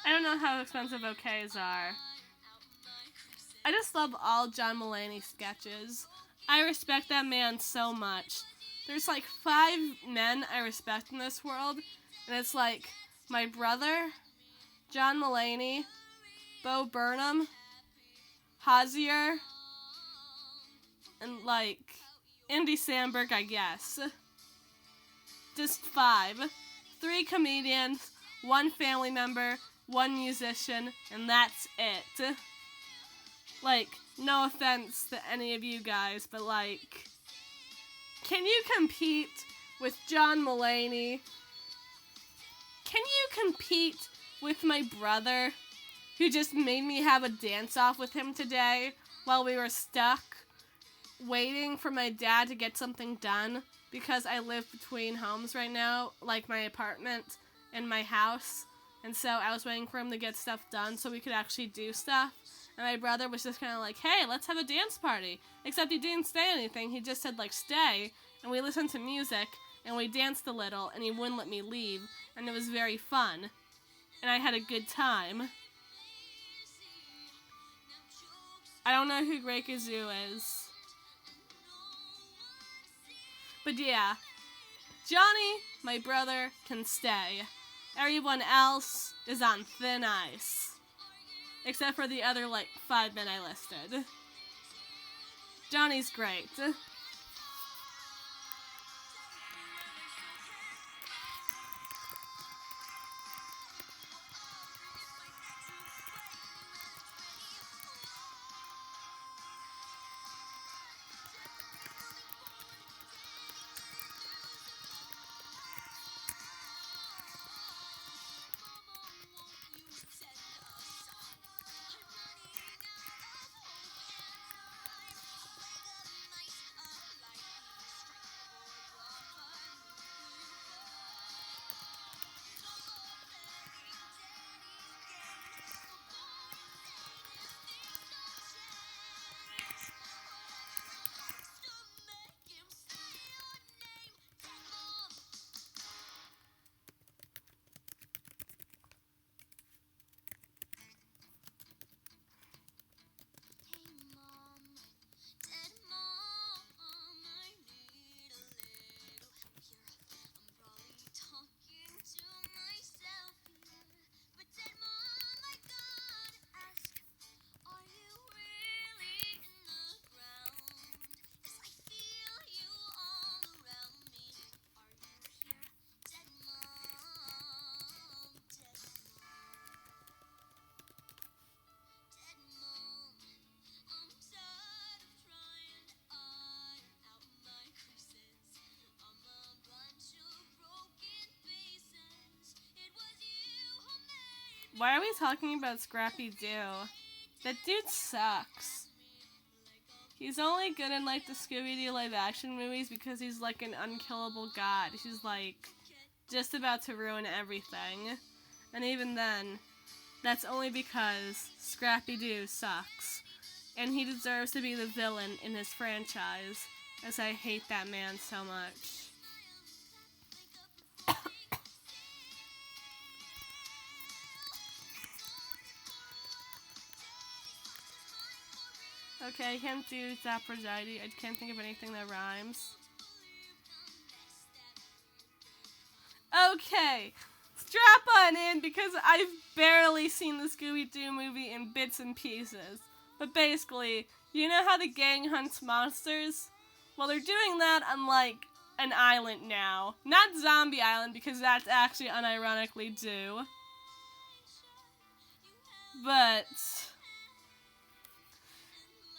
I don't know how expensive bouquets are. I just love all John Mulaney sketches. I respect that man so much. There's like 5 men I respect in this world, and it's like my brother, John Mulaney, Bo Burnham, Hazier, and like Andy Samberg, I guess. Just 5. 3 comedians, 1 family member, 1 musician, and that's it. Like, no offense to any of you guys, but like, Can you compete with John Mulaney? Can you compete with my brother, who just made me have a dance-off with him today while we were stuck waiting for my dad to get something done? Because I live between homes right now, like my apartment and my house. And so I was waiting for him to get stuff done so we could actually do stuff. And my brother was just kind of like, hey, let's have a dance party. Except he didn't say anything. He just said, like, stay. And we listened to music. And we danced a little. And he wouldn't let me leave. And it was very fun. And I had a good time. I don't know who Grey Kazoo is. But yeah. Johnny, my brother, can stay. Everyone else is on thin ice. Except for the other, 5 men I listed. Johnny's great. Why are we talking about Scrappy Doo? That dude sucks. He's only good in, the Scooby-Doo live-action movies because he's, an unkillable god. He's, just about to ruin everything. And even then, that's only because Scrappy Doo sucks. And he deserves to be the villain in his franchise, as I hate that man so much. Okay, I can't do Zaprozide. I can't think of anything that rhymes. Okay, strap on in because I've barely seen the Scooby-Doo movie in bits and pieces. But basically, you know how the gang hunts monsters? Well, they're doing that on, an island now. Not Zombie Island, because that's actually unironically due. But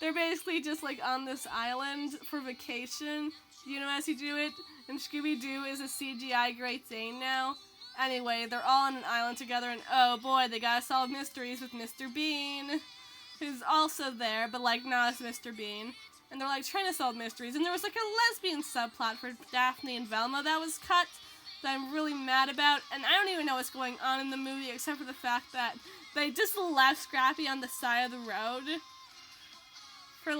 they're basically just, on this island for vacation. You know, as you do it, and Scooby-Doo is a CGI Great Dane now. Anyway, they're all on an island together, and oh boy, they gotta solve mysteries with Mr. Bean, who's also there, but, not as Mr. Bean. And they're, trying to solve mysteries. And there was, a lesbian subplot for Daphne and Velma that was cut that I'm really mad about. And I don't even know what's going on in the movie, except for the fact that they just left Scrappy on the side of the road for,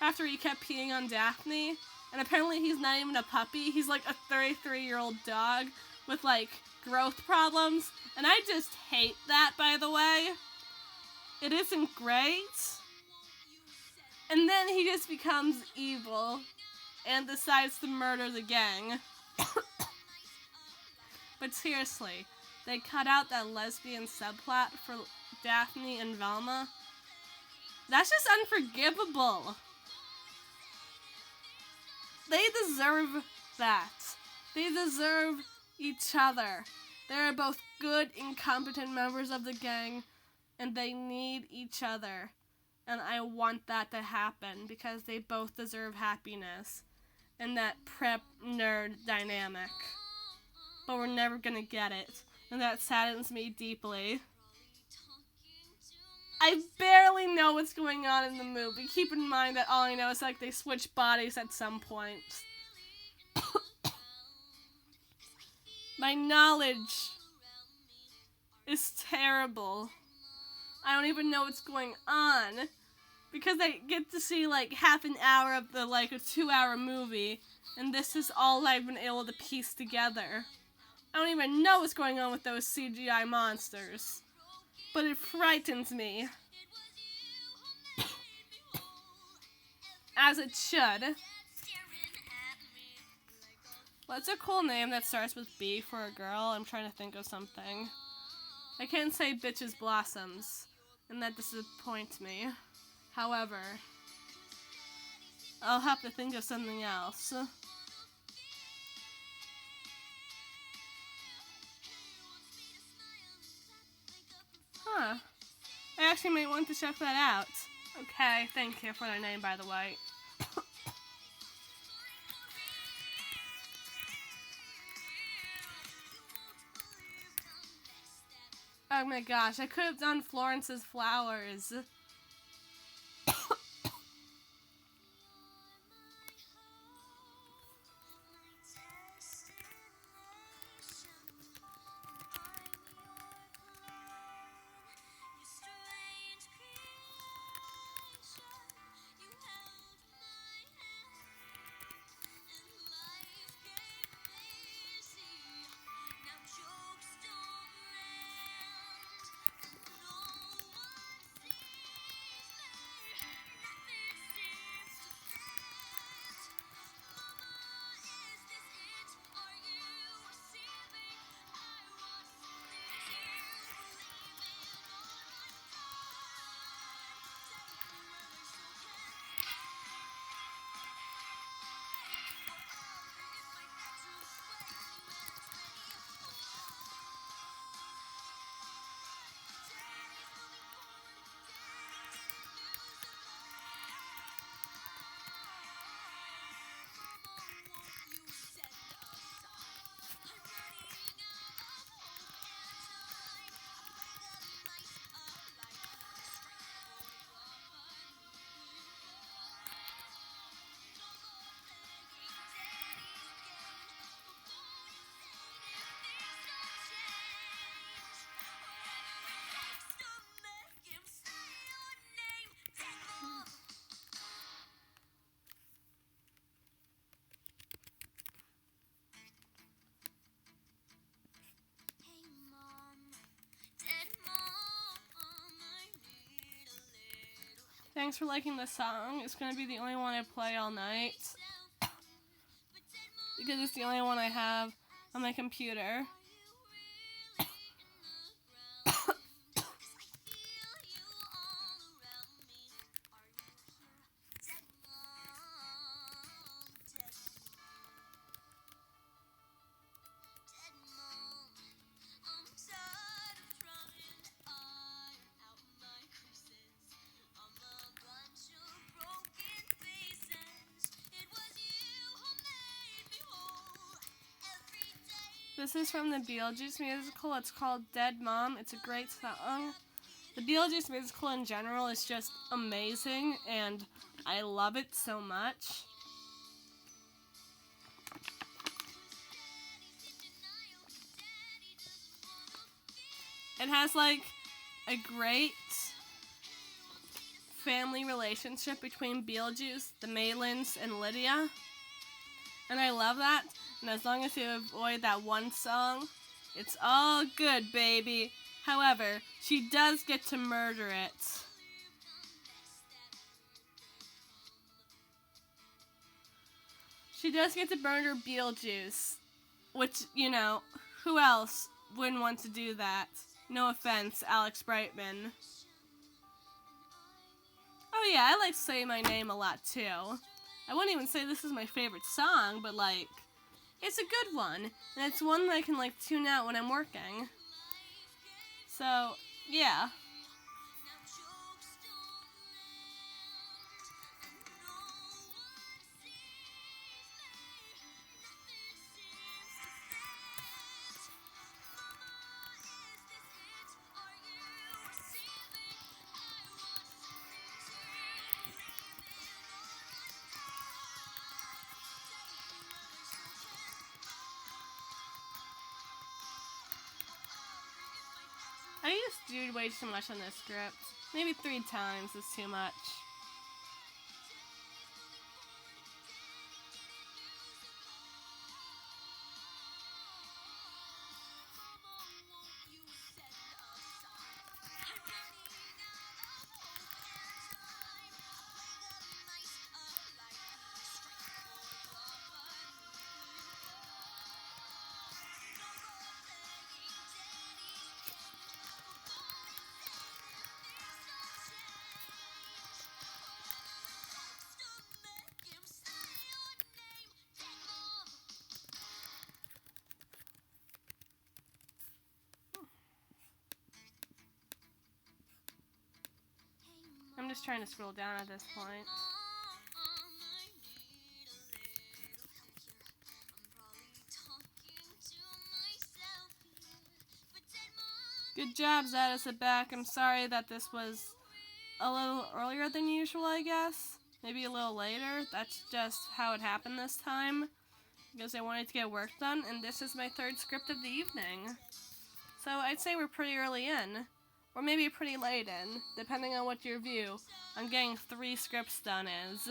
after he kept peeing on Daphne. And apparently he's not even a puppy. He's, a 33-year-old dog with, growth problems. And I just hate that, by the way. It isn't great. And then he just becomes evil and decides to murder the gang. But seriously, they cut out that lesbian subplot for Daphne and Velma. That's just unforgivable. They deserve that. They deserve each other. They are both good, incompetent members of the gang, and they need each other. And I want that to happen because they both deserve happiness. and that prep nerd dynamic. But we're never gonna get it, and that saddens me deeply. I barely know what's going on in the movie. Keep in mind that all I know is like they switch bodies at some point. My knowledge is terrible. I don't even know what's going on. Because I get to see like half an hour of the like a 2-hour movie, and this is all I've been able to piece together. I don't even know what's going on with those CGI monsters. But it frightens me. As it should. What's a cool name that starts with B for a girl? I'm trying to think of something. I can't say Bitches Blossoms, and that disappoints me. However, I'll have to think of something else. Huh. I actually might want to check that out. Okay, thank you for their name, by the way. Oh my gosh, I could have done Florence's Flowers. Thanks for liking this song. It's going to be the only one I play all night. Because it's the only one I have on my computer. This is from the Beetlejuice musical. It's called Dead Mom. It's a great song. The Beetlejuice musical in general is just amazing, and I love it so much. It has like a great family relationship between Beetlejuice, the Maylands, and Lydia. And I love that. And as long as you avoid that one song, it's all good, baby. However, she does get to murder it. She does get to murder Beetlejuice. Which, you know, who else wouldn't want to do that? No offense, Alex Brightman. Oh yeah, I like Say My Name a lot too. I wouldn't even say this is my favorite song, but like, it's a good one, and it's one that I can like tune out when I'm working. So, yeah. I used to do way too much on this script. Maybe 3 times is too much. I'm just trying to scroll down at this point. Good job, Zadis back. I'm sorry that this was a little earlier than usual, I guess. Maybe a little later. That's just how it happened this time. Because I wanted to get work done, and this is my 3rd script of the evening. So I'd say we're pretty early in. Or maybe pretty late in, depending on what your view on getting 3 scripts done is.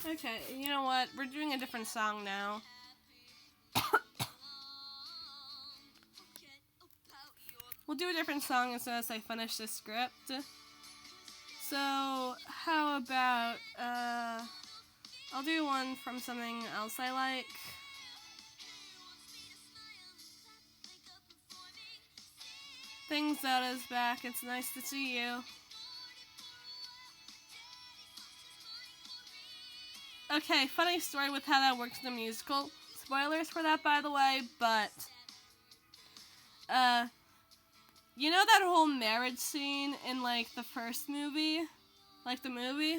Okay, you know what? We're doing a different song now. We'll do a different song as soon as I finish this script. So, how about, I'll do one from something else I like. Things that is back. It's nice to see you. Okay, funny story with how that works in the musical. Spoilers for that, by the way, but, you know that whole marriage scene in, like, the first movie? Like, the movie?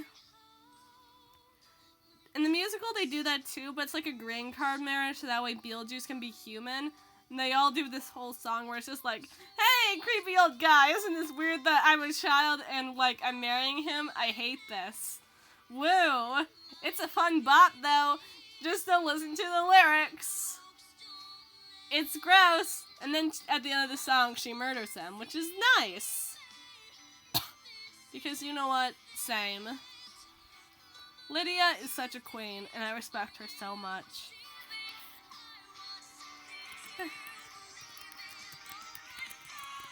In the musical, they do that too, but it's like a green card marriage, so that way Beetlejuice can be human. And they all do this whole song where it's just like, hey, creepy old guy, isn't this weird that I'm a child and, like, I'm marrying him? I hate this. Woo! It's a fun bop, though. Just don't listen to the lyrics. It's gross. And then at the end of the song, she murders him, which is nice. Because you know what? Same. Lydia is such a queen, and I respect her so much.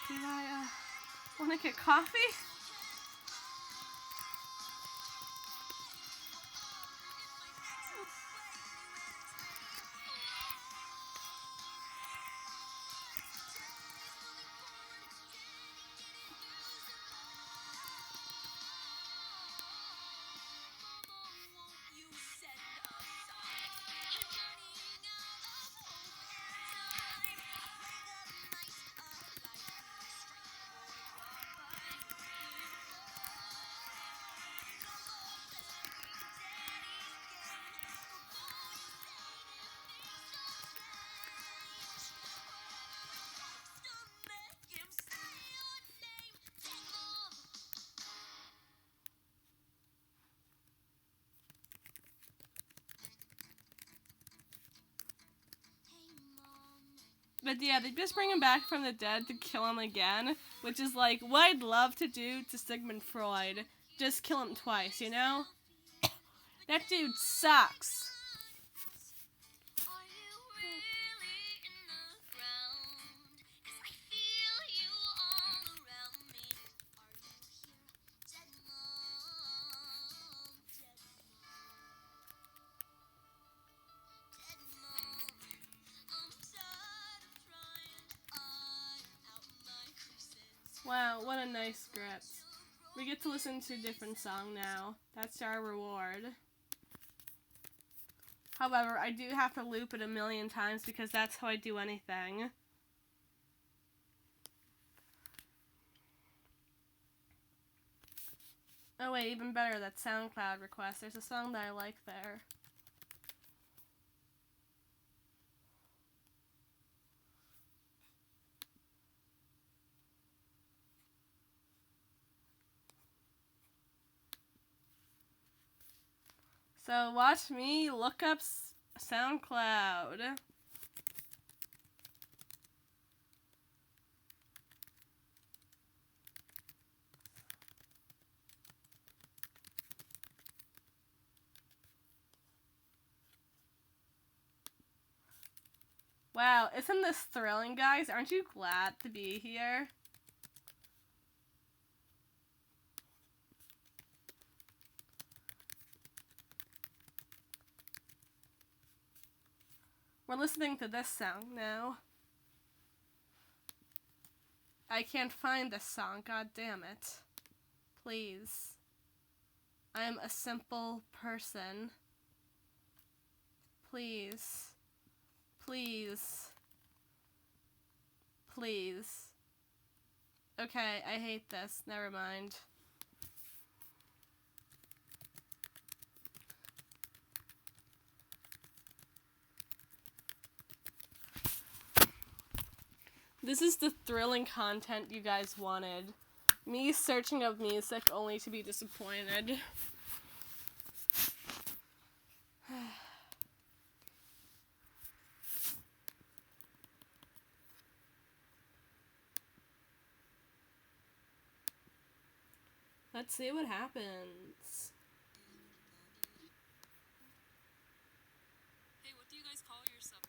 Did I, want to get coffee? But yeah, they just bring him back from the dead to kill him again, which is like what I'd love to do to Sigmund Freud. Just kill him twice, you know? That dude sucks. Wow, what a nice script. We get to listen to a different song now. That's our reward. However, I do have to loop it a million times because that's how I do anything. Oh wait, even better, that SoundCloud request. There's a song that I like there. So watch me look up SoundCloud. Wow, isn't this thrilling, guys? Aren't you glad to be here? We're listening to this song now. I can't find this song, god damn it. Please. I am a simple person. Please. Please. Please. Okay, I hate this. Never mind. This is the thrilling content you guys wanted. Me searching up music only to be disappointed. Let's see what happens. Hey, what do you guys call yourself?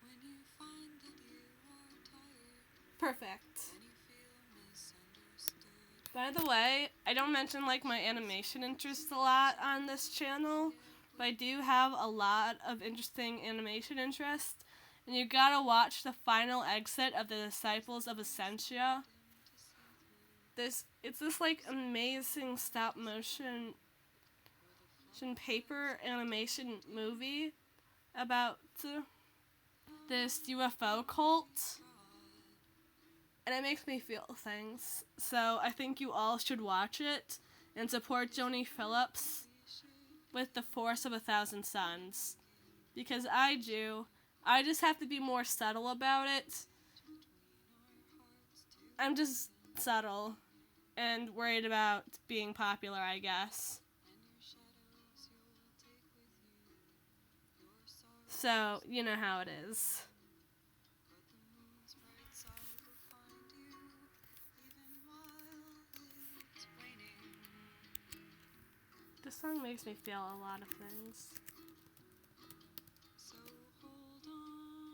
When you find that you are tired, Perfect. when you feel misunderstood. By the way, I don't mention like my animation interests a lot on this channel, but I do have a lot of interesting animation interests. And you gotta watch the final exit of the Disciples of Essentia. It's this like amazing stop motion paper animation movie about this UFO cult. And it makes me feel things. So I think you all should watch it and support Joni Phillips with The Force of 1,000 Suns. Because I do. I just have to be more subtle about it. I'm just subtle and worried about being popular, I guess. So, you know how it is. This song makes me feel a lot of things. So hold on,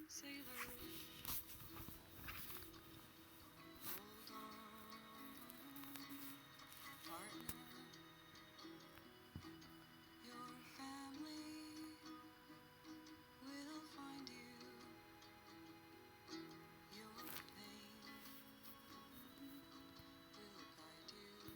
sailor. Hold on, partner. Your family will find you. Your pain will guide you.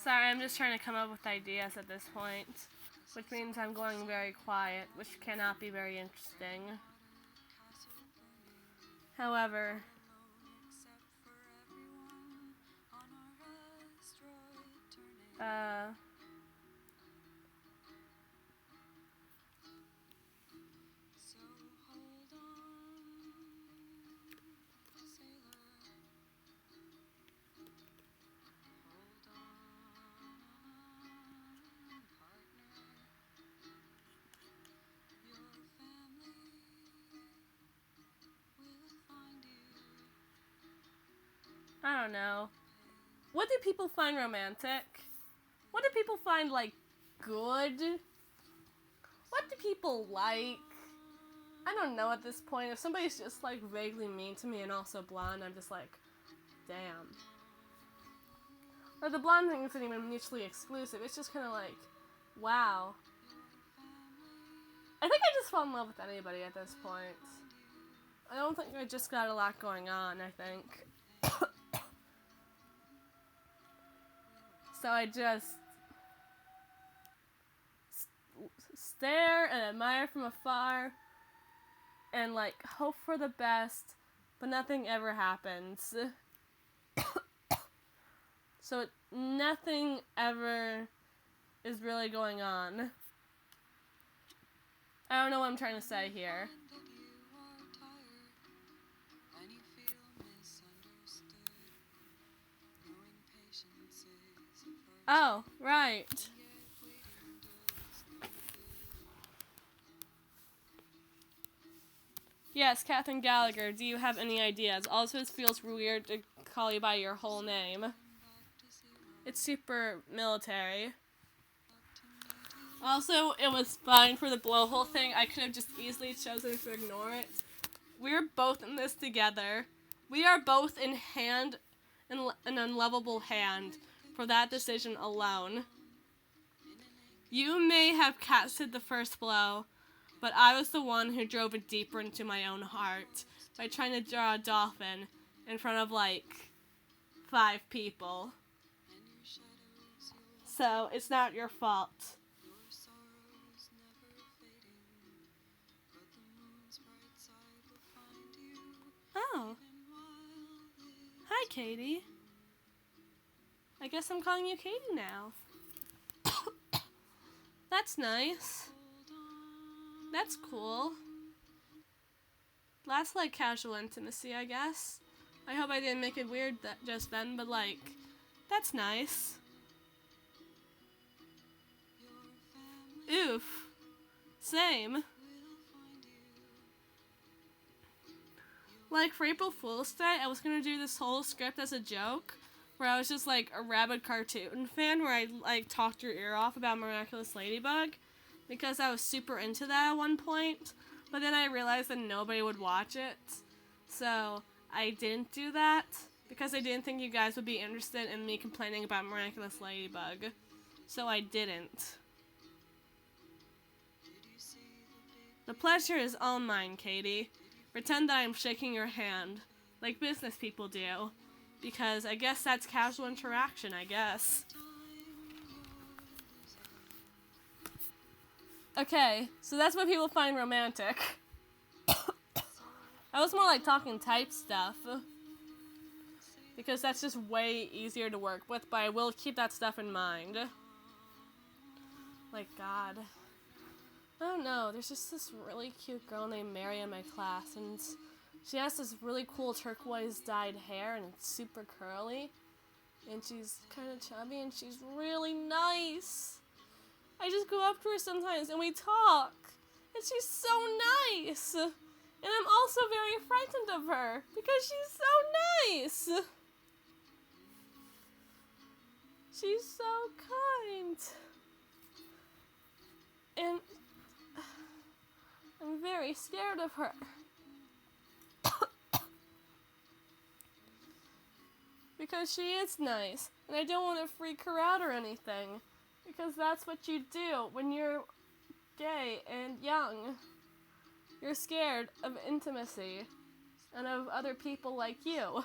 Sorry, I'm just trying to come up with ideas at this point, which means I'm going very quiet, which cannot be very interesting. However, So hold on, sailor. Hold on, partner. Your family will find you. I don't know. What do people find romantic? What do people find, like, good? What do people like? I don't know at this point. If somebody's just, like, vaguely mean to me and also blonde, I'm just like, damn. Or the blonde thing isn't even mutually exclusive. It's just kind of like, wow. I think I just fall in love with anybody at this point. I don't think I just got a lot going on, I think. So I just stare and admire from afar and, like, hope for the best, but nothing ever happens. So nothing ever is really going on. I don't know what I'm trying to say here. That you are tired and you feel misunderstood. Knowing patience is a virtue. Oh, right. Yet waiting does no good. Yes, Catherine Gallagher, do you have any ideas? Also, it feels weird to call you by your whole name. Back to zero. It's super military. Also, it was fine for the blowhole thing. I could have just easily chosen to ignore it. We're both in this together. We are both in an unlovable hand for that decision alone. You may have casted the first blow, but I was the one who drove it deeper into my own heart by trying to draw a dolphin in front of, like, 5 people. And your shadows, So, it's not your fault. your sorrows never fading. But the moon's bright side will find you. Oh, And while hi, Katie. I guess I'm calling you Katie now. That's nice. That's cool. That's, like, casual intimacy, I guess. I hope I didn't make it weird just then, but, like, that's nice. Oof. Same. Like, for April Fool's Day, I was gonna do this whole script as a joke, where I was just, like, a rabid cartoon fan, where I, like, talked your ear off about Miraculous Ladybug, because I was super into that at one point, but then I realized that nobody would watch it, so I didn't do that, because I didn't think you guys would be interested in me complaining about Miraculous Ladybug, so I didn't. The pleasure is all mine, Katie. Pretend that I'm shaking your hand, like business people do, because I guess that's casual interaction, I guess. Okay, so that's what people find romantic. I was more like talking type stuff, because that's just way easier to work with, but I will keep that stuff in mind. Like, God. I don't know, there's just this really cute girl named Mary in my class, and she has this really cool turquoise dyed hair, and it's super curly, and she's kind of chubby, and she's really nice. I just go up to her sometimes, and we talk, and she's so nice, and I'm also very frightened of her, because she's so nice. She's so kind, and I'm very scared of her. Because she is nice, and I don't want to freak her out or anything. Because that's what you do when you're gay and young. You're scared of intimacy and of other people like you.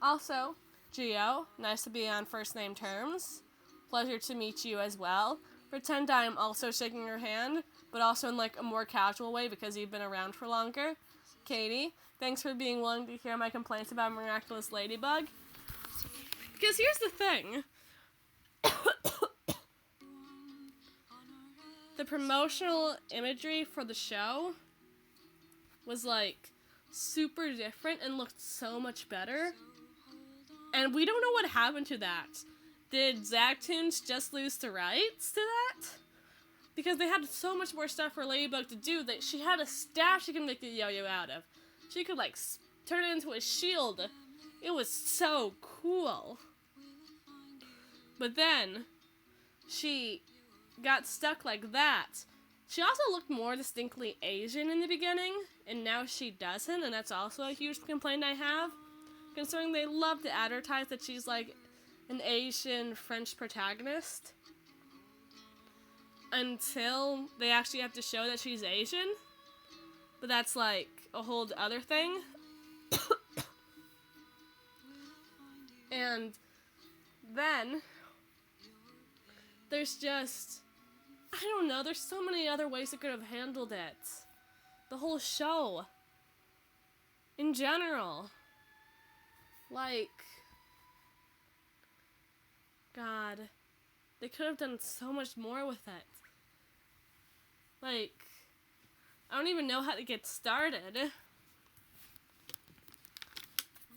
Also, Gio, nice to be on first name terms. Pleasure to meet you as well. Pretend I'm also shaking your hand, but also in like a more casual way because you've been around for longer. Katie, thanks for being willing to hear my complaints about Miraculous Ladybug. Because here's the thing. The promotional imagery for the show was like super different and looked so much better. And we don't know what happened to that. Did Zachtoons just lose the rights to that? Because they had so much more stuff for Ladybug to do that she had a staff she could make the yo-yo out of. She could like turn it into a shield. It was so cool. But then she got stuck like that. She also looked more distinctly Asian in the beginning, and now she doesn't, and that's also a huge complaint I have. Considering they love to advertise that she's like an Asian French protagonist until they actually have to show that she's Asian. But that's like a whole other thing. And then there's just, I don't know, there's so many other ways they could have handled it. The whole show. In general. Like, God, they could have done so much more with it. Like, I don't even know how to get started.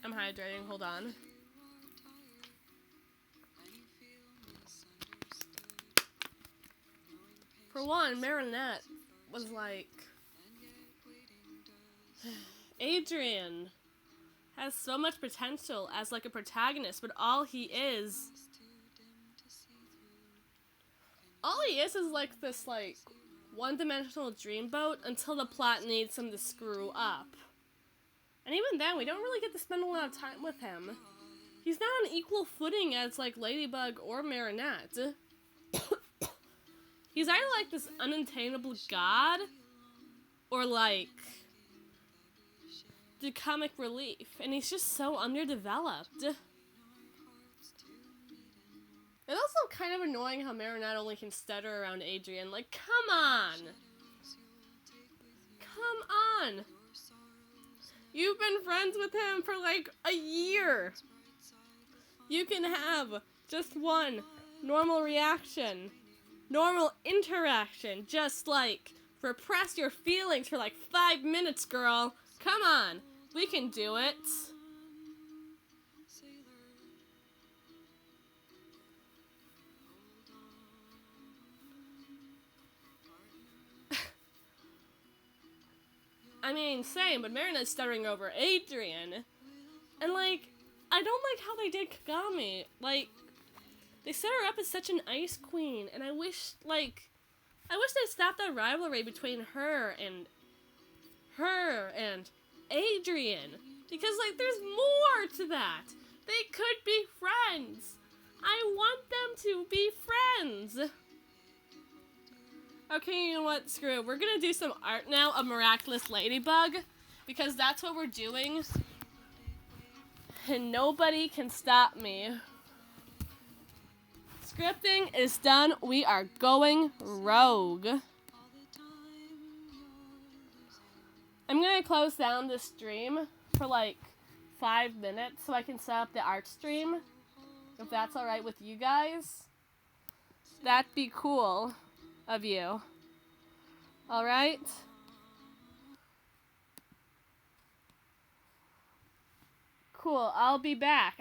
I'm hydrating, hold on. For one, Marinette was like, Adrian has so much potential as like a protagonist, but all he is like this like one-dimensional dreamboat until the plot needs him to screw up. And even then, we don't really get to spend a lot of time with him. He's not on equal footing as like Ladybug or Marinette. He's either like this unattainable god or like the comic relief, and he's just so underdeveloped. It's also kind of annoying how Marinette only can stutter around Adrian. Like, come on! Come on! You've been friends with him for like a year! You can have just one normal reaction. Normal interaction. Just like, repress your feelings for like 5 minutes, girl. Come on! We can do it. I mean, same, but Marinette's stuttering over Adrian. And like, I don't like how they did Kagami. Like, they set her up as such an ice queen, and I wish they stopped that rivalry between her and Adrian. Because, like, there's more to that. They could be friends. I want them to be friends. Okay, you know what? Screw it. We're gonna do some art now of Miraculous Ladybug. Because that's what we're doing. And nobody can stop me. Scripting is done. We are going rogue. I'm gonna close down this stream for like 5 minutes so I can set up the art stream. If that's alright with you guys. That'd be cool of you. Alright? Cool, I'll be back.